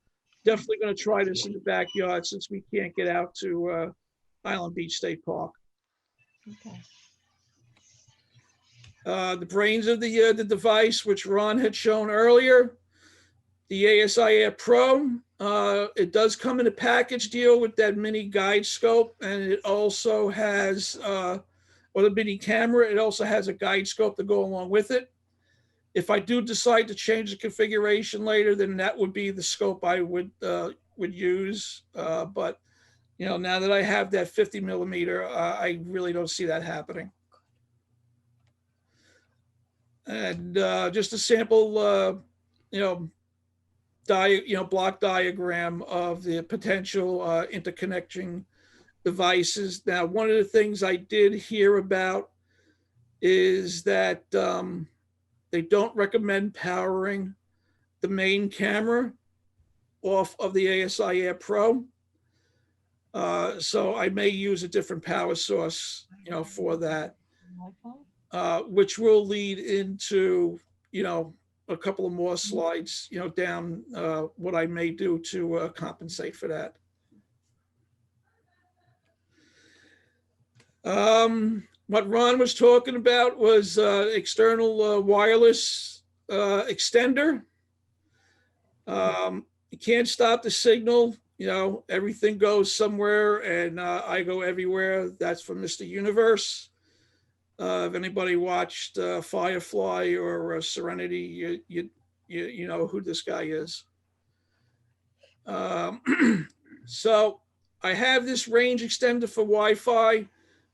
definitely going to try this in the backyard since we can't get out to Island Beach State Park. Okay. The brains of the device, which Ron had shown earlier, the ASI Air Pro. It does come in a package deal with that mini guide scope, and it also has, or the mini camera, it also has a guide scope to go along with it. If I do decide to change the configuration later, then that would be the scope I would use. But now that I have that 50 millimeter, I really don't see that happening. And just a sample, block diagram of the potential interconnection devices. Now, one of the things I did hear about is that they don't recommend powering the main camera off of the ASI Air Pro. So I may use a different power source, for that, which will lead into, a couple of more slides, down what I may do to compensate for that. What Ron was talking about was external wireless extender. You can't stop the signal. Everything goes somewhere, and I go everywhere. That's from Mr. Universe. If anybody watched Firefly or Serenity, you know who this guy is. So I have this range extender for Wi-Fi,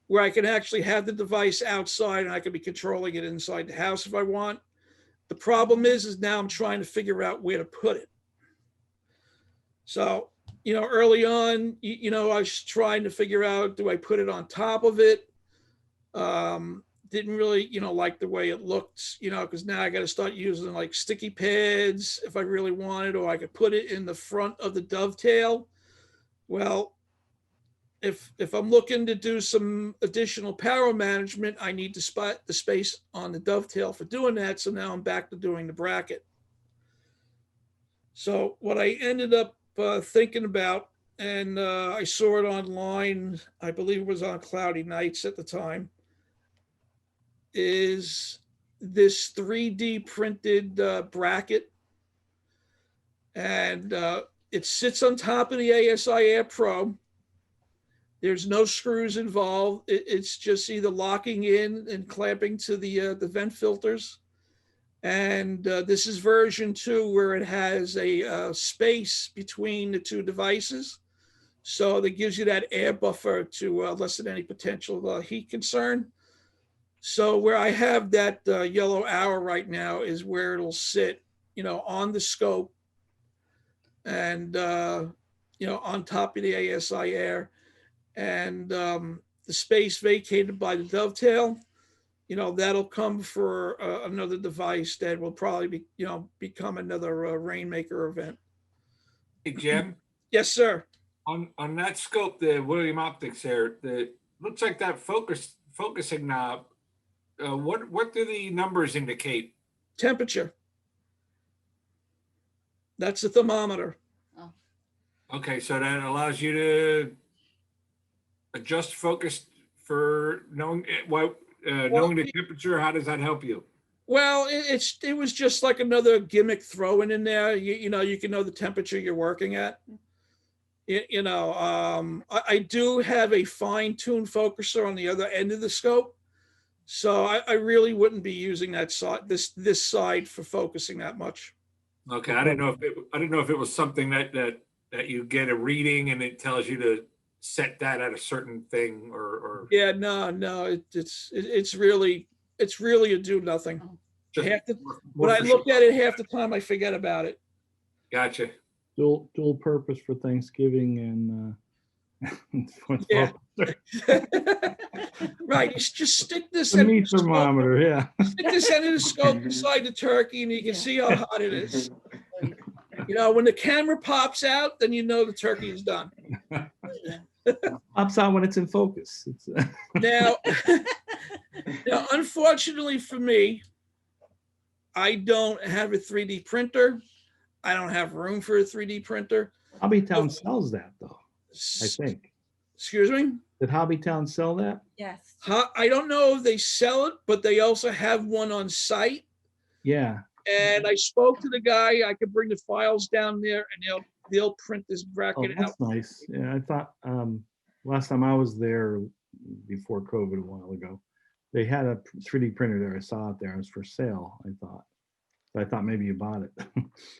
where I can actually have the device outside and I can be controlling it inside the house if I want. The problem is now I'm trying to figure out where to put it. So, early on, I was trying to figure out, do I put it on top of it? Didn't really, like the way it looked, because now I got to start using like sticky pads if I really wanted, or I could put it in the front of the dovetail. Well, if I'm looking to do some additional power management, I need to spot the space on the dovetail for doing that. So now I'm back to doing the bracket. So what I ended up thinking about, and I saw it online, I believe it was on Cloudy Nights at the time, is this 3D printed bracket. And it sits on top of the ASI Air Pro. There's no screws involved. It's just either locking in and clamping to the vent filters. And this is version 2, where it has a space between the two devices. So that gives you that air buffer to lessen any potential heat concern. So where I have that yellow arrow right now is where it'll sit, on the scope and, on top of the ASI Air. And the space vacated by the dovetail, that'll come for another device that will probably be, become another Rainmaker event. Hey, Jim, Yes, sir. on that scope, the William Optics there, looks like that focusing knob. What do the numbers indicate? Temperature. That's the thermometer. Okay, so that allows you to adjust focus for knowing knowing the temperature. How does that help you? Well, it was just like another gimmick thrown in there. You can know the temperature you're working at. I do have a fine-tuned focuser on the other end of the scope, so I really wouldn't be using that side, this side, for focusing that much. Okay, I didn't know if it was something that you get a reading and it tells you to set that at a certain thing or. Yeah, no, it's really a do nothing. When I look at it, half the time I forget about it. Gotcha. Dual purpose for Thanksgiving Yeah. Right, you just stick this The end meat of the scope, thermometer, yeah. stick this end of the scope beside the turkey and you can see how hot it is. You know, when the camera pops out, then you know the turkey is done. Pops out when it's in focus. It's, Now, now, unfortunately for me, I don't have a 3D printer. I don't have room for a 3D printer. Hobbytown sells that though, I think. Excuse me? Did Hobbytown sell that? Yes. I don't know if they sell it, but they also have one on site. Yeah. And I spoke to the guy. I could bring the files down there, and they'll print this Oh, bracket that's out. nice. Yeah, I thought last time I was there before COVID a while ago, they had a 3D printer there. I saw it there. It was for sale, I thought. But I thought maybe you bought it.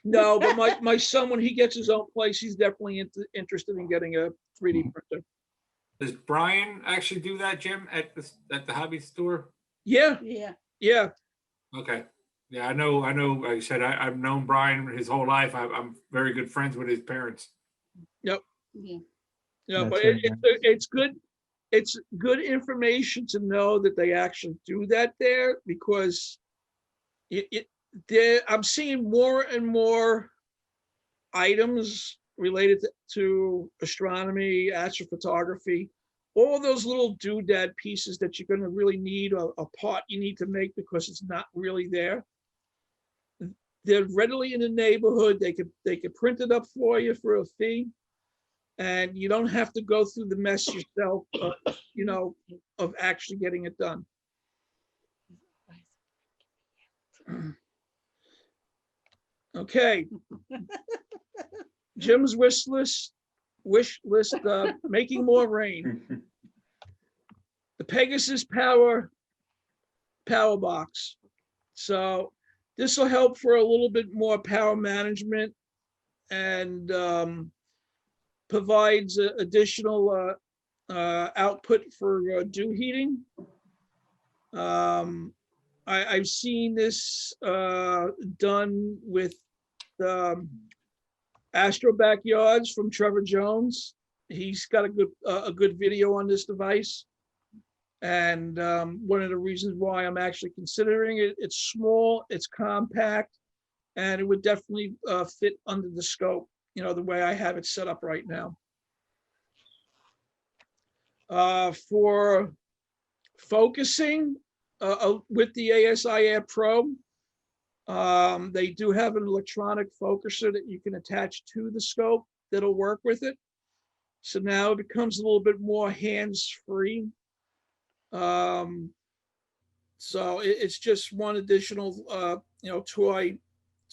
No, but my son, when he gets his own place, he's definitely interested in getting a 3D printer. Does Brian actually do that, Jim, at the hobby store? Yeah, Yeah. yeah. Okay. Yeah, I know. Like I said, I've known Brian his whole life. I'm very good friends with his parents. Yep. Yeah. Yeah, but That's right. it's good. It's good information to know that they actually do that there, because I'm seeing more and more items related to astronomy, astrophotography, all those little doodad pieces that you're going to really need, a part you need to make because it's not really there. They're readily in the neighborhood. They could print it up for you for a fee, and you don't have to go through the mess yourself, you know, of actually getting it done. Okay. Jim's wish list, making more rain. The Pegasus Power Box. So this will help for a little bit more power management, and provides additional output for dew heating. I've seen this done with Astro Backyards from Trevor Jones. He's got a good video on this device. And one of the reasons why I'm actually considering it, it's small, it's compact, and it would definitely fit under the scope, you know, the way I have it set up right now. For focusing with the ASI Air Pro, they do have an electronic focuser that you can attach to the scope that'll work with it. So now it becomes a little bit more hands-free. So it's just one additional, you know, toy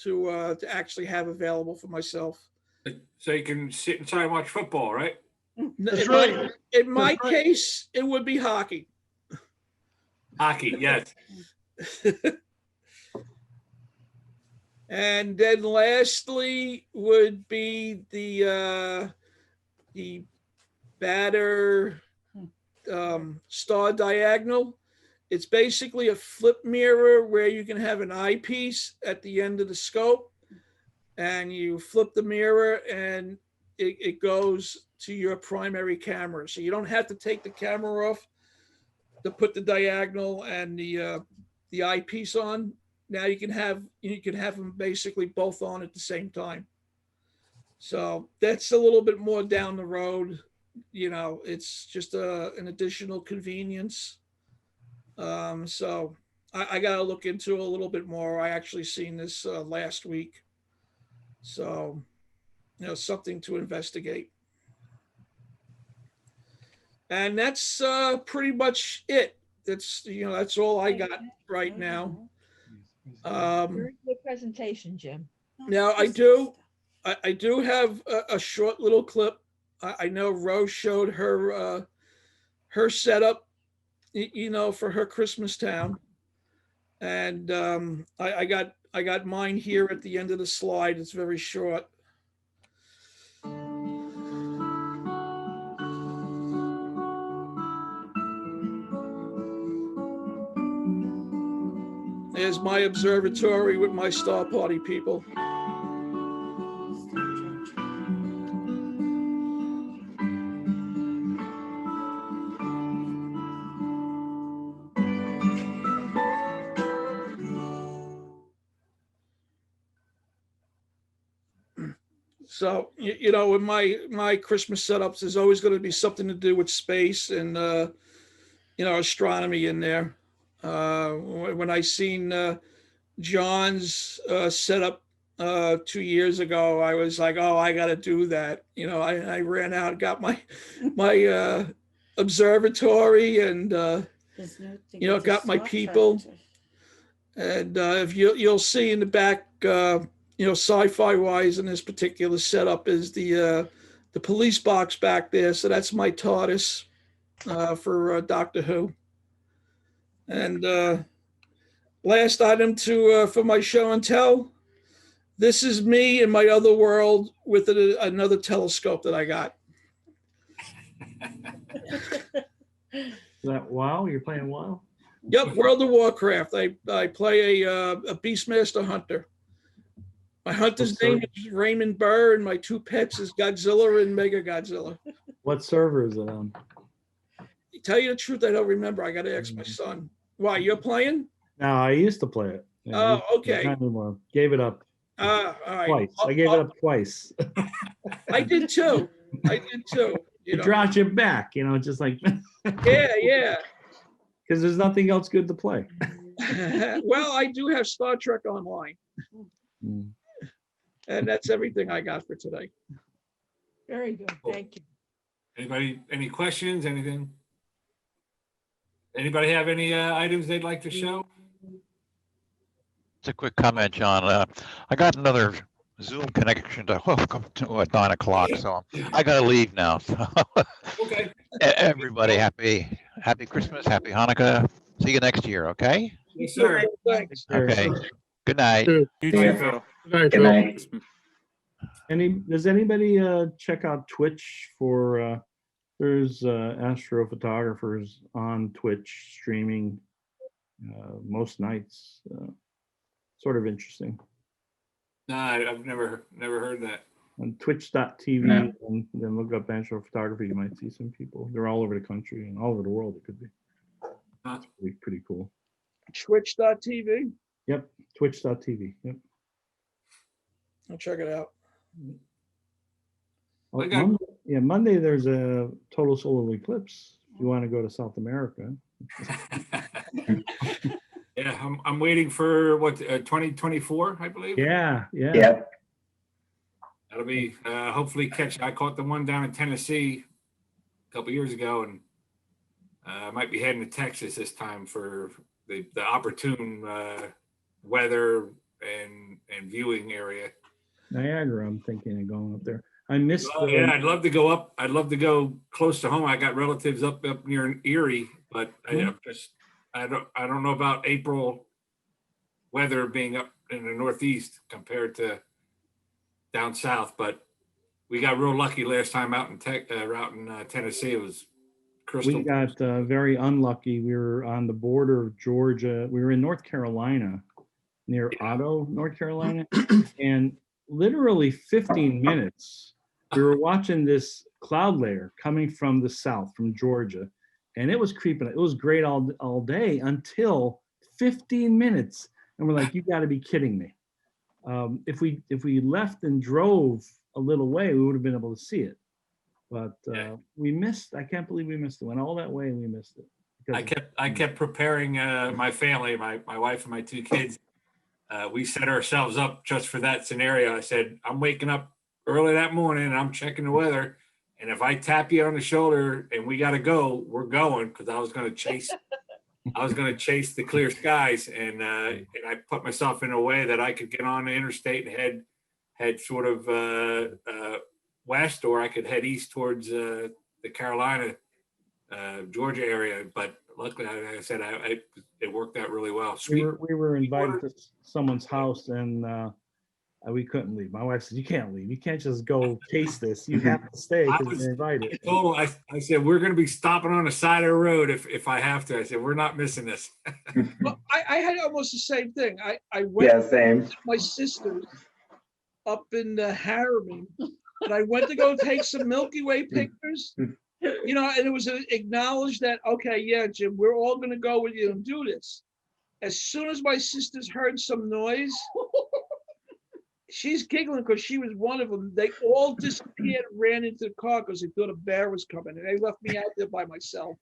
to actually have available for myself. So you can sit inside and watch football, right? That's right. In my case, it would be hockey. Hockey, yes. And then lastly would be the batter star diagonal. It's basically a flip mirror where you can have an eyepiece at the end of the scope, and you flip the mirror and it goes to your primary camera. So you don't have to take the camera off to put the diagonal and the eyepiece on. Now you can have them basically both on at the same time. So that's a little bit more down the road. You know, it's just an additional convenience. So I got to look into it a little bit more. I actually seen this last week. So, you know, something to investigate. And that's pretty much it. That's, you know, that's all I got right now. Very good presentation, Jim. Now I do have a short little clip. I know Rose showed her her setup, you know, for her Christmas town, and I got mine here at the end of the slide. It's very short. There's my observatory with my Star Party people. So, you know, in my Christmas setups, there's always going to be something to do with space and, you know, astronomy in there. When I seen John's setup 2 years ago, I was like, oh, I got to do that. You know, I ran out and got my observatory and, you know, got my people. And if you'll see in the back, you know, sci-fi wise in this particular setup is the police box back there. So that's my TARDIS for Doctor Who. And last item to for my show and tell. This is me in my other world with another telescope that I got. Is that WoW? You're playing WoW? Yep, World of Warcraft. I play a Beastmaster Hunter. My hunter's name is Raymond Burr, and my two pets is Godzilla and Mega Godzilla. What server is it on? To tell you the truth, I don't remember. I got to ask my son. Why, you're playing? No, I used to play it. Yeah, Oh, okay. Not anymore. Gave it up All right. twice. I gave it up twice. I did too. It draws you back, you know, just like. Yeah. Because there's nothing else good to play. Well, I do have Star Trek Online. Mm. And that's everything I got for today. Very good. Thank you. Anybody, any questions, anything? Anybody have any items they'd like to show? It's a quick comment, John. I got another Zoom connection to hook up to at 9 o'clock, so I gotta leave now. So Okay. Everybody, happy Christmas, happy Hanukkah. See you next year, okay? Yes, sir. Thanks. Okay. Good night. You Yeah. too, Phil. Good night. Does anybody check out Twitch for there's astrophotographers on Twitch streaming most nights. Sort of interesting. No, I've never heard that. On twitch.tv and then look up astrophotography, you might see some people. They're all over the country and all over the world. It could be. It's pretty cool. Twitch.tv. Yep, twitch.tv. Yep. I'll check it out. Oh, Monday there's a total solar eclipse. If you want to go to South America. Yeah, I'm waiting for what 2024, I believe. Yeah. That'll be hopefully catch. I caught the one down in Tennessee a couple years ago, and I might be heading to Texas this time for the opportune weather and viewing area. Niagara, I'm thinking of going up there. I missed. Yeah, I'd love to go up. I'd love to go close to home. I got relatives up near Erie, but I don't know about April weather being up in the Northeast compared to down south. But we got real lucky last time out in Tennessee. It was crystal. We got very unlucky. We were on the border of Georgia. We were in North Carolina, near Otto, North Carolina, and literally 15 minutes. We were watching this cloud layer coming from the south, from Georgia, and it was creeping. It was great all day until 15 minutes, and we're like, "You got to be kidding me!" If we left and drove a little way, we would have been able to see it, but we missed. I can't believe we missed it. Went all that way and we missed it. I kept preparing my family, my wife and my two kids. We set ourselves up just for that scenario. I said, I'm waking up early that morning and I'm checking the weather. And if I tap you on the shoulder and we got to go, we're going, because I was going to chase the clear skies. And I put myself in a way that I could get on the interstate and head sort of west, or I could head east towards the Carolina, Georgia area. But luckily, like I said, it worked out really well. We were invited to someone's house and we couldn't leave. My wife said, "You can't leave. You can't just go taste this. You have to stay because you're invited." I said, "We're going to be stopping on the side of the road if I have to." I said, "We're not missing this." Well, I had almost the same thing. I went same. to my sister's up in Harriman, and I went to go take some Milky Way pictures. You know, and it was acknowledged that, okay, yeah, Jim, we're all going to go with you and do this. As soon as my sisters heard some noise, she's giggling because she was one of them. They all disappeared, ran into the car because they thought a bear was coming, and they left me out there by myself.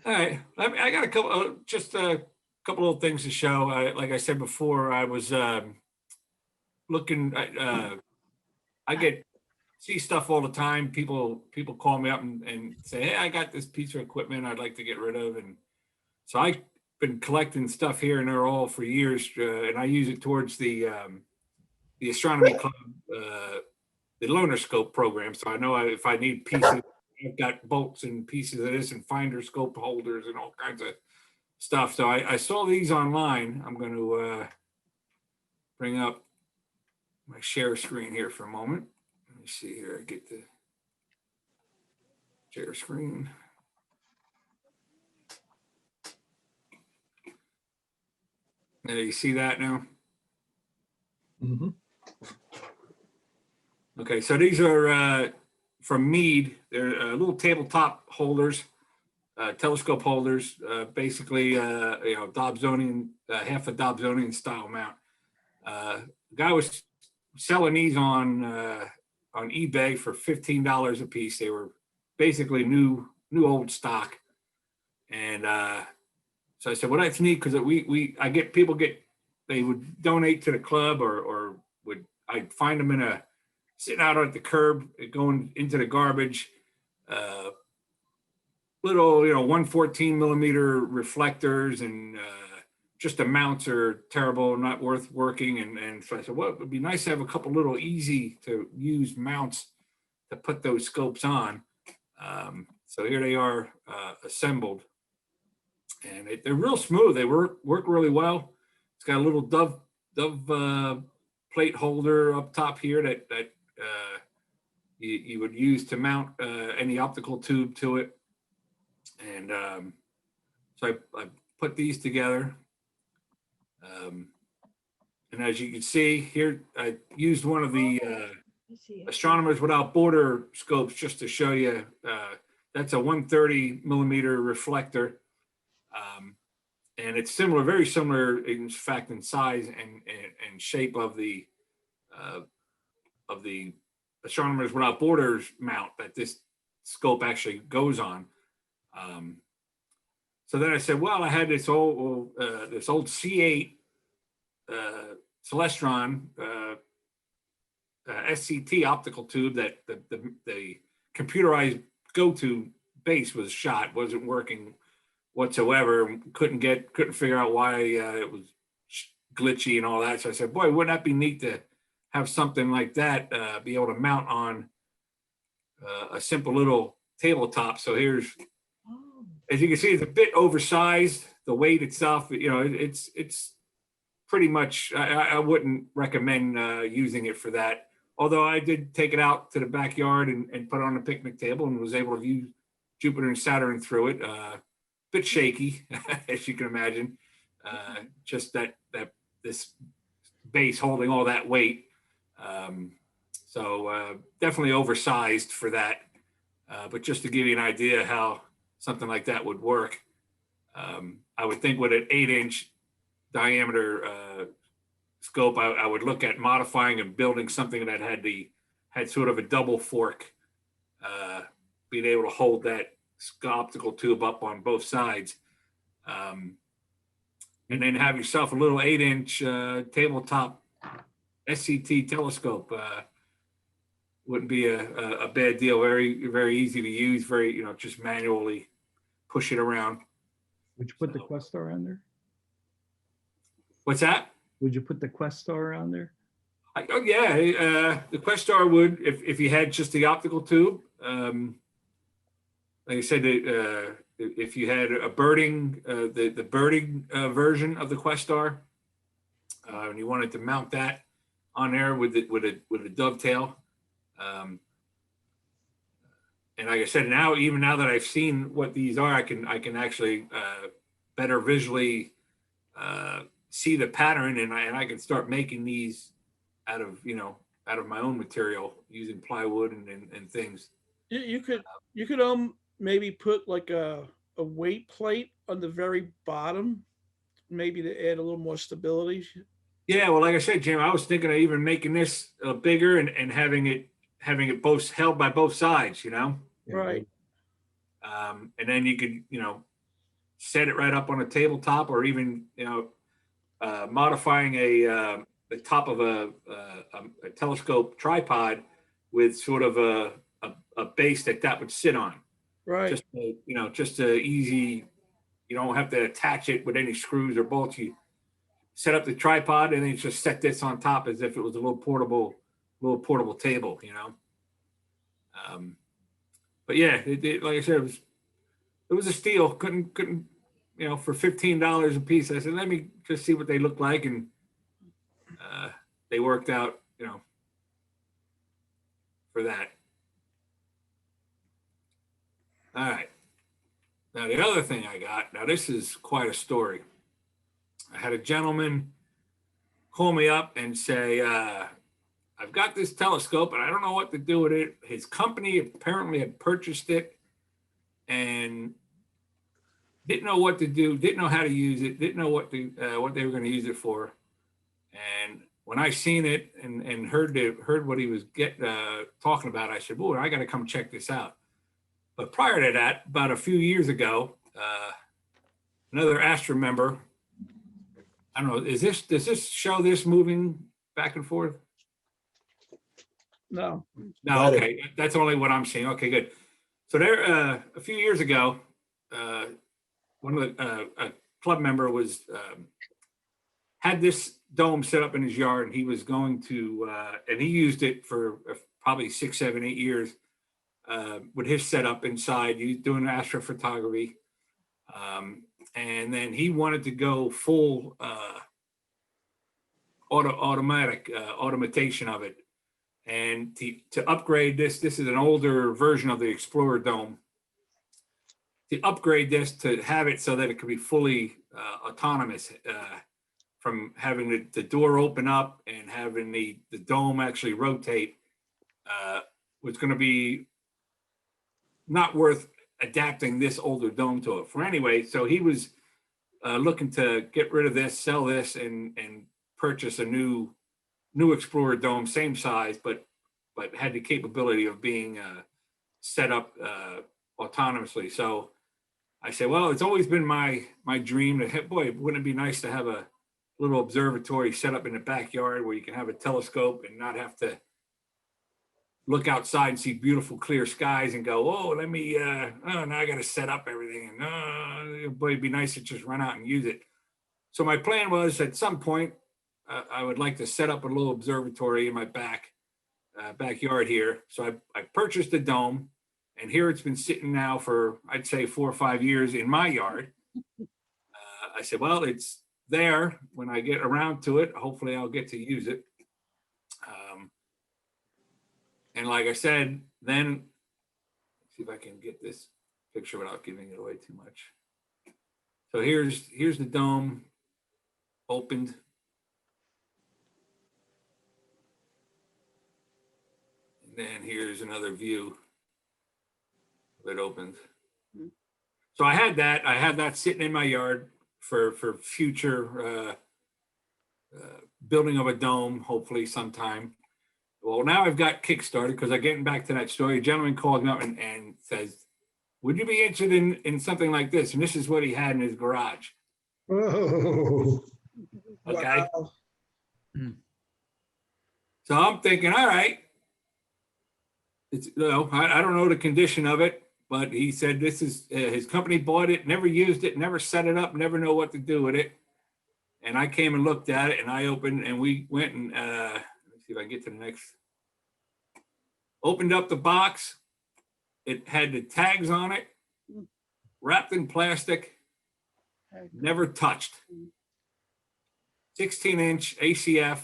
All right, I got a couple, just a couple of things to show. Like I said before, I was looking. I see stuff all the time. People call me up and say, "Hey, I got this piece of equipment I'd like to get rid of," and so I've been collecting stuff here and there all for years, and I use it towards the astronomy club, the loaner scope program. So I know if I need pieces. I've got bolts and pieces of this and finder scope holders and all kinds of stuff. So I saw these online. I'm going to bring up my share screen here for a moment. Let me see here. I get the share screen. Now you see that now? Mm-hmm. Okay, so these are from Mead. They're little tabletop holders. Telescope holders, basically, Dobsonian, half a Dobsonian style mount. Guy was selling these on eBay for $15 a piece. They were basically new old stock, and so I said, "Well, that's neat because I get people they would donate to the club or I'd find them sitting out at the curb, going into the garbage." Little, 114 millimeter reflectors and just the mounts are terrible, not worth working. And so I said, well, it would be nice to have a couple little easy to use mounts to put those scopes on. So here they are assembled, and they're real smooth. They work really well. It's got a little dove plate holder up top here that you would use to mount any optical tube to it. And so I put these together. And as you can see here, I used one of the Astronomers Without Border scopes just to show you. That's a 130 millimeter reflector. And it's similar, very similar, in fact, in size and shape of the Astronomers Without Borders mount that this scope actually goes on. So then I said, well, I had this old C8 Celestron SCT optical tube that the computerized go-to base was shot, wasn't working whatsoever. Couldn't figure out why it was glitchy and all that. So I said, boy, wouldn't that be neat to have something like that be able to mount on a simple little tabletop. So here's, as you can see, it's a bit oversized. The weight itself, it's pretty much, I wouldn't recommend using it for that. Although I did take it out to the backyard and put it on a picnic table and was able to view Jupiter and Saturn through it. Bit shaky, as you can imagine. Just that this base holding all that weight. So definitely oversized for that. But just to give you an idea how something like that would work, I would think with an 8-inch diameter scope, I would look at modifying and building something that had sort of a double fork, being able to hold that optical tube up on both sides, and then have yourself a little 8-inch tabletop SCT telescope. Wouldn't be a bad deal. Very, very easy to use. Very, just manually push it around. Would you put the Questar on there? What's that? Would you put the Questar on there? Oh yeah, the Questar would if you had just the optical tube. Like I said, if you had a birding, the birding version of the Questar, and you wanted to mount that on there with a dovetail. And like I said, even now that I've seen what these are, I can actually better visually see the pattern, and I can start making these out of my own material using plywood and things. You could maybe put like a weight plate on the very bottom maybe to add a little more stability. Yeah, well, like I said, Jim, I was thinking of even making this bigger and having it both held by both sides, you know? Right. And then you could, set it right up on a tabletop, or even, modifying the top of a telescope tripod with sort of a base that would sit on. Right. Just a easy, you don't have to attach it with any screws or bolts. You set up the tripod and then you just set this on top as if it was a little portable table, but yeah, like I said, it was a steal. Couldn't, for $15 a piece. I said, let me just see what they look like. And they worked out, for that. All right. Now, the other thing I got, now this is quite a story. I had a gentleman call me up and say, I've got this telescope and I don't know what to do with it. His company apparently had purchased it and didn't know what to do, didn't know how to use it, didn't know what they were going to use it for. And when I seen it and heard what he was talking about, I said, boy, I got to come check this out. But prior to that, about a few years ago, another ASTRA member, I don't know, does this show this moving back and forth? No. No, okay. That's only what I'm seeing. Okay, good. So there, a few years ago, one of the a club member was had this dome set up in his yard, and he was going to, and he used it for probably 6, 7, 8 years with his setup inside. He's doing astrophotography, and then he wanted to go full automation of it. And to upgrade this is an older version of the Explorer dome. To upgrade this to have it so that it could be fully autonomous, from having the door open up and having the dome actually rotate, was going to be not worth adapting this older dome to it for anyway. So he was looking to get rid of this, sell this, and purchase a new Explorer dome, same size, but had the capability of being set up autonomously. So I said, well, it's always been my dream to have, boy, wouldn't it be nice to have a little observatory set up in the backyard where you can have a telescope and not have to look outside and see beautiful clear skies and go, oh, let me, now I got to set up everything. And boy, it'd be nice to just run out and use it. So my plan was at some point, I would like to set up a little observatory in my backyard here. So I purchased a dome, and here it's been sitting now for, I'd say, 4 or 5 years in my yard. I said, well, it's there. When I get around to it, hopefully I'll get to use it. And like I said, then let's see if I can get this picture without giving it away too much. So here's the dome opened. And then here's another view of it opened. So I had that sitting in my yard for future building of a dome, hopefully sometime. Well, now I've got Kickstarter because I'm getting back to that story. A gentleman called me up and says, would you be interested in something like this? And this is what he had in his garage. Oh, Okay. Wow. So I'm thinking, all right. It's, I don't know the condition of it, but he said this is his company bought it, never used it, never set it up, never know what to do with it. And I came and looked at it, and I opened, and we went and let's see if I can get to the next. Opened up the box. It had the tags on it, wrapped in plastic, never touched. 16-inch ACF,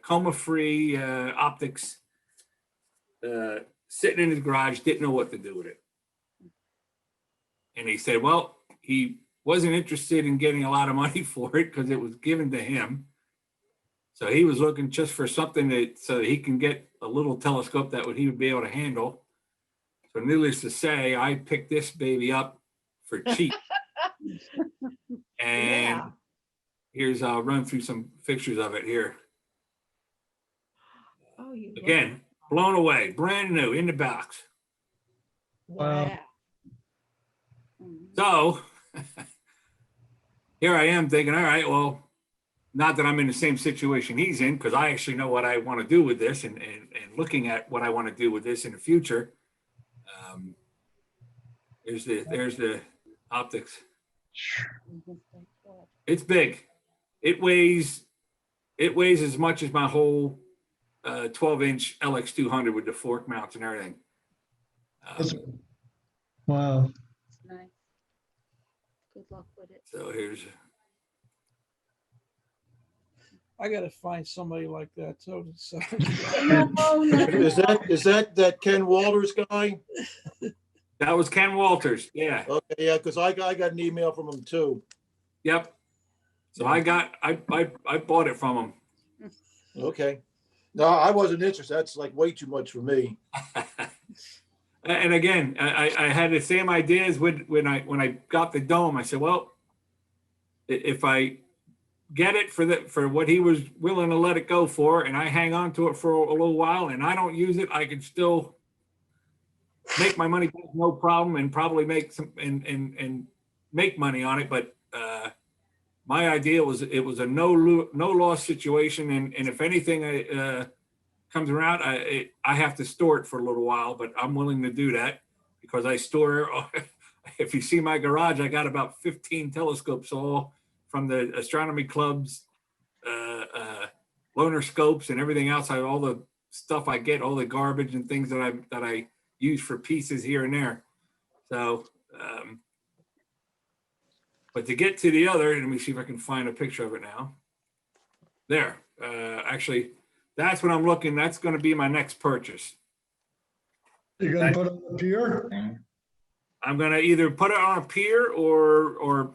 coma-free optics. Sitting in his garage, didn't know what to do with it. And he said, well, he wasn't interested in getting a lot of money for it because it was given to him. So he was looking just for something so that he can get a little telescope that he would be able to handle. So needless to say, I picked this baby up for cheap. And Yeah. here's, I'll run through some pictures of it here. Oh, you. look- Again, blown away, brand new in the box. Wow. So here I am thinking, all right, well, not that I'm in the same situation he's in, because I actually know what I want to do with this and looking at what I want to do with this in the future. There's the optics. It's big. It weighs as much as my whole 12-inch LX200 with the fork mounts and everything. Wow. Nice. Good luck with it. So here's. I gotta find somebody like that too. So. Is that Ken Walters guy? That was Ken Walters. Yeah. Okay, yeah, because I got an email from him too. Yep. So I bought it from him. Okay. No, I wasn't interested. That's like way too much for me. And again, I had the same ideas when I got the dome. I said, well, if I get it for what he was willing to let it go for, and I hang on to it for a little while, and I don't use it, I can still make my money back, no problem, and probably make some and make money on it. But my idea was it was a no loss situation, and if anything comes around, I have to store it for a little while, but I'm willing to do that because I store. If you see my garage, I got about 15 telescopes, all from the Astronomy Club's loaner scopes and everything else. I have all the stuff I get, all the garbage and things that I use for pieces here and there. So, but to get to the other, let me see if I can find a picture of it now. There, actually, that's what I'm looking. That's going to be my next purchase. You're gonna put it on the pier? I'm going to either put it on a pier or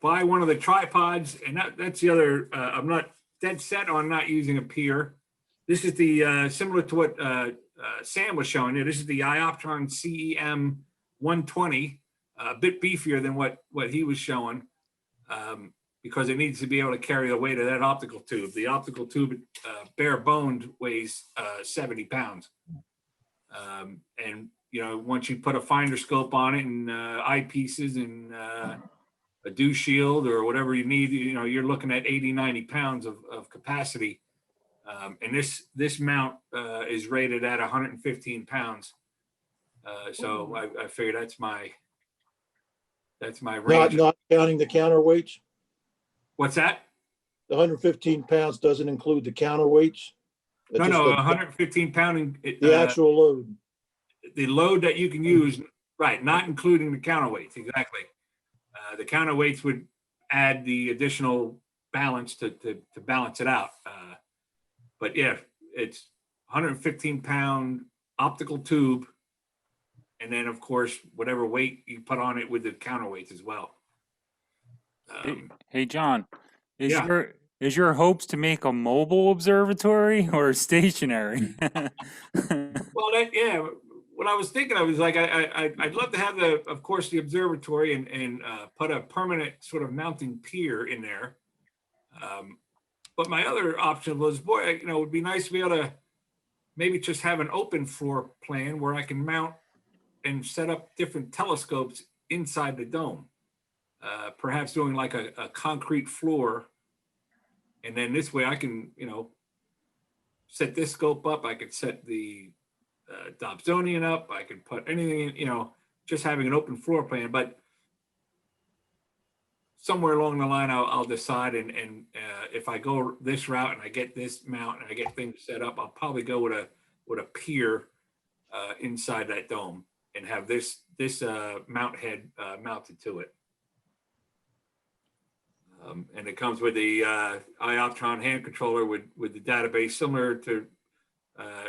buy one of the tripods. And that's the other, I'm not dead set on not using a pier. This is the, similar to what Sam was showing you. This is the Ioptron CEM 120, a bit beefier than what he was showing, because it needs to be able to carry the weight of that optical tube. The optical tube, bare boned, weighs 70 pounds. And you know, once you put a finder scope on it and eyepieces and a dew shield or whatever you need, you know, you're looking at 80, 90 pounds of capacity. And this mount is rated at 115 pounds. So I figured that's my range. Not counting the counterweights. What's that? The 115 pounds doesn't include the counterweights. That's No, just 115 pound. the actual load. The load that you can use, right, not including the counterweights, exactly. The counterweights would add the additional balance to balance it out. But yeah, it's 115 pound optical tube. And then of course, whatever weight you put on it with the counterweights as well. Hey, John, is Yeah. your hopes to make a mobile observatory or stationary? Well, yeah, what I was thinking of is like, I'd love to have of course, the observatory and put a permanent sort of mounting pier in there. But my other option was, boy, you know, it would be nice to be able to maybe just have an open floor plan where I can mount and set up different telescopes inside the dome. Perhaps doing like a concrete floor. And then this way I can, you know, set this scope up. I could set the Dobsonian up. I could put anything, you know, just having an open floor plan. But somewhere along the line, I'll decide. And if I go this route and I get this mount and I get things set up, I'll probably go with a pier inside that dome and have this mount head mounted to it. And it comes with the Ioptron hand controller with the database, similar to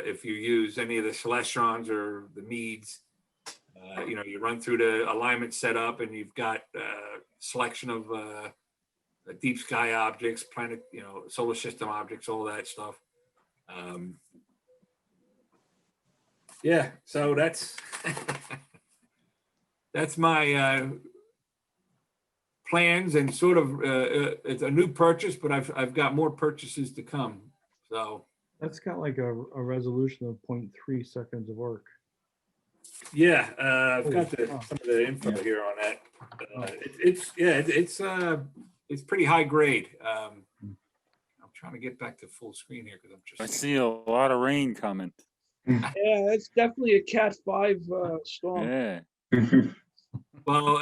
if you use any of the Celestrons or the Meads. You know, you run through the alignment setup and you've got selection of deep sky objects, planet, you know, solar system objects, all that stuff. Yeah, so that's that's my plans and sort of, it's a new purchase, but I've got more purchases to come. So, That's got like a resolution of 0.3 seconds of arc. yeah, I've got Oh. some of the info here on that. It's pretty high grade. I'm trying to get back to full screen here because I'm I just. see a lot of rain coming. Yeah, it's definitely a Cat 5 storm. Yeah. Well,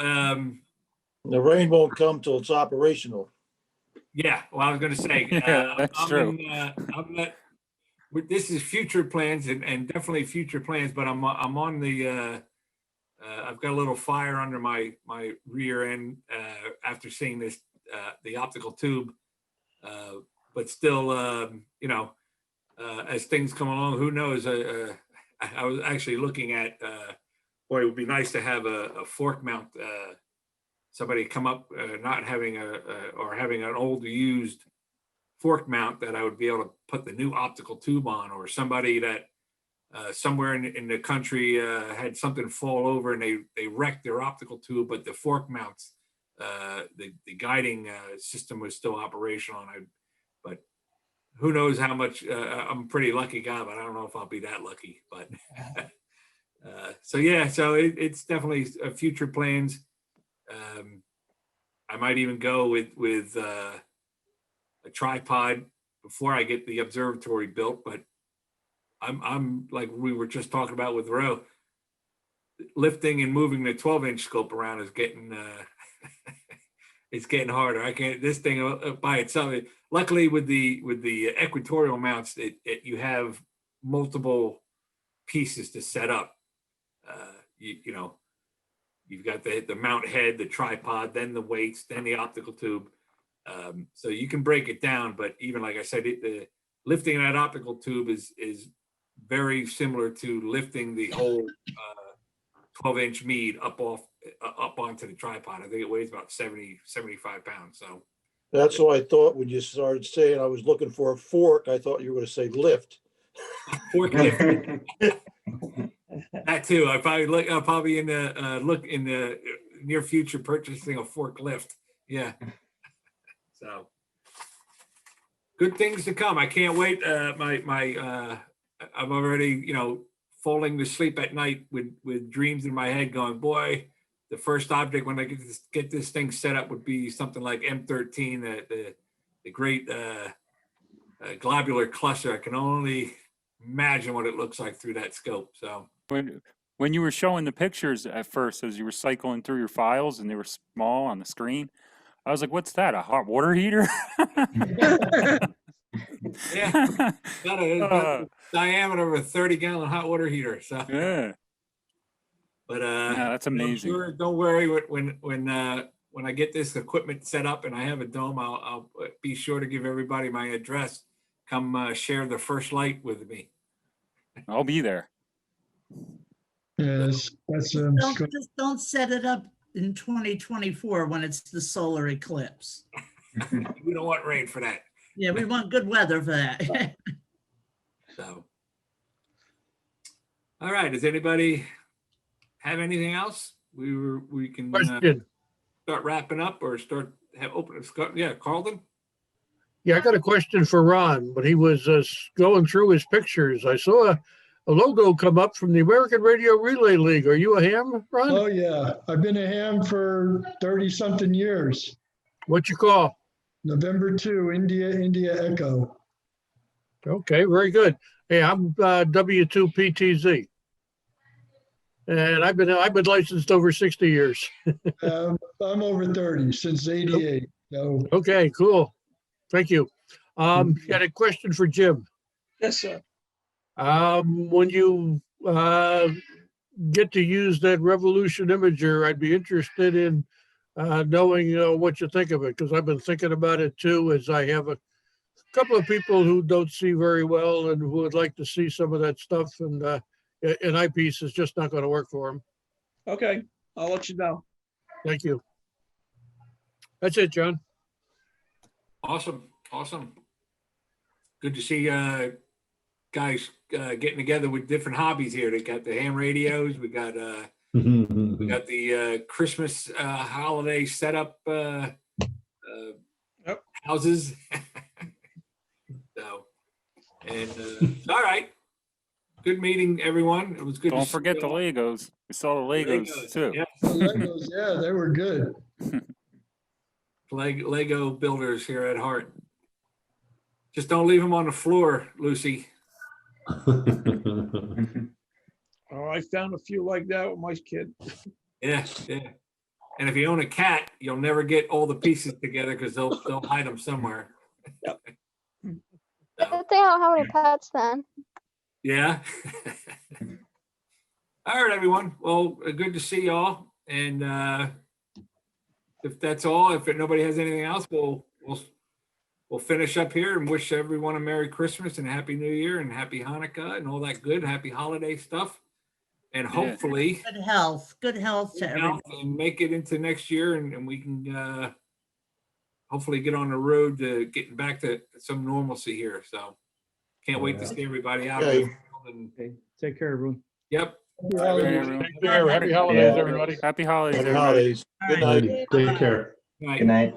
The rain won't come till it's operational. yeah. Well, I was going to say, Yeah, that's true. I'm not. This is future plans and definitely future plans, but I'm on the. I've got a little fire under my rear end after seeing this the optical tube, but still, you know, as things come along, who knows? I was actually looking at, boy, it would be nice to have a fork mount. Somebody come up not having or having an old used fork mount that I would be able to put the new optical tube on, or somebody that somewhere in the country had something fall over and they wrecked their optical tube, but the fork mounts, the guiding system was still operational. But who knows how much, I'm a pretty lucky guy, but I don't know if I'll be that lucky. But so yeah, so it's definitely future plans. I might even go with a tripod before I get the observatory built, but I'm like we were just talking about with Ro, lifting and moving the 12-inch scope around is getting it's getting harder. I can't, this thing by itself. Luckily with the equatorial mounts, you have multiple pieces to set up. You know, you've got the mount head, the tripod, then the weights, then the optical tube. So you can break it down, but even like I said, the lifting that optical tube is very similar to lifting the whole 12-inch mead up onto the tripod. I think it weighs about 75 pounds. So That's what I thought when you started saying I was looking for a fork. I thought you were going to say lift. forklift. That too. I'll probably in the near future purchasing a forklift. Yeah. So good things to come. I can't wait. I'm already, you know, falling to sleep at night with dreams in my head going, boy, the first object when I get this thing set up would be something like M13, the great globular cluster. I can only imagine what it looks like through that scope. So When you were showing the pictures at first, as you were cycling through your files and they were small on the screen, I was like, what's that, a hot water heater? yeah, got a diameter of a 30-gallon hot water heater. So yeah. But yeah, that's amazing. Sure, don't worry. When I get this equipment set up and I have a dome, I'll be sure to give everybody my address. Come share the first light with me. I'll be there. Yes, that's Just don't set it up in 2024 when it's the solar eclipse. We don't want rain for that. Yeah, we want good weather for that. So, all right. Does anybody have anything else? We can start wrapping up or open. Yeah, Carlton. Yeah, I got a question for Ron. When he was going through his pictures, I saw a logo come up from the American Radio Relay League. Are you a ham, Ron? Oh, yeah. I've been a ham for 30-something years. What you call? November 2, India Echo. Okay, very good. Hey, I'm W2PTZ. And I've been licensed over 60 years. I'm over 30, since 88. So. Okay, cool. Thank you. Got a question for Jim. Yes, sir. When you get to use that Revolution imager, I'd be interested in knowing what you think of it, because I've been thinking about it too, as I have a couple of people who don't see very well and who would like to see some of that stuff, and an eyepiece is just not going to work for them. Okay, I'll let you know. Thank you. That's it, John. Awesome. Good to see guys getting together with different hobbies here. They got the ham radios. We got We got the Christmas holiday setup houses. So, and all right. Good meeting, everyone. It was good. Don't to see forget you the all. Legos. We saw the Legos too. Yeah. The Legos, yeah, they were good. Lego builders here at heart. Just don't leave them on the floor, Lucy. Oh, I found a few like that with my kid. Yeah, yeah. And if you own a cat, you'll never get all the pieces together because they'll hide them somewhere. Good thing I don't have any pets then. Yeah. All right, everyone. Well, good to see y'all. And if that's all, if nobody has anything else, we'll finish up here and wish everyone a Merry Christmas and a Happy New Year and Happy Hanukkah and all that good, happy holiday stuff. And hopefully Good health to everyone. and make it into next year, and we can hopefully get on the road to getting back to some normalcy here. So can't wait to see everybody out. Okay. in the field and- Okay, take care, everyone. Yep. Take care. Take care. Happy holidays, everybody. Happy holidays, Happy everybody. holidays. Good night. Take care. Good night. Good night.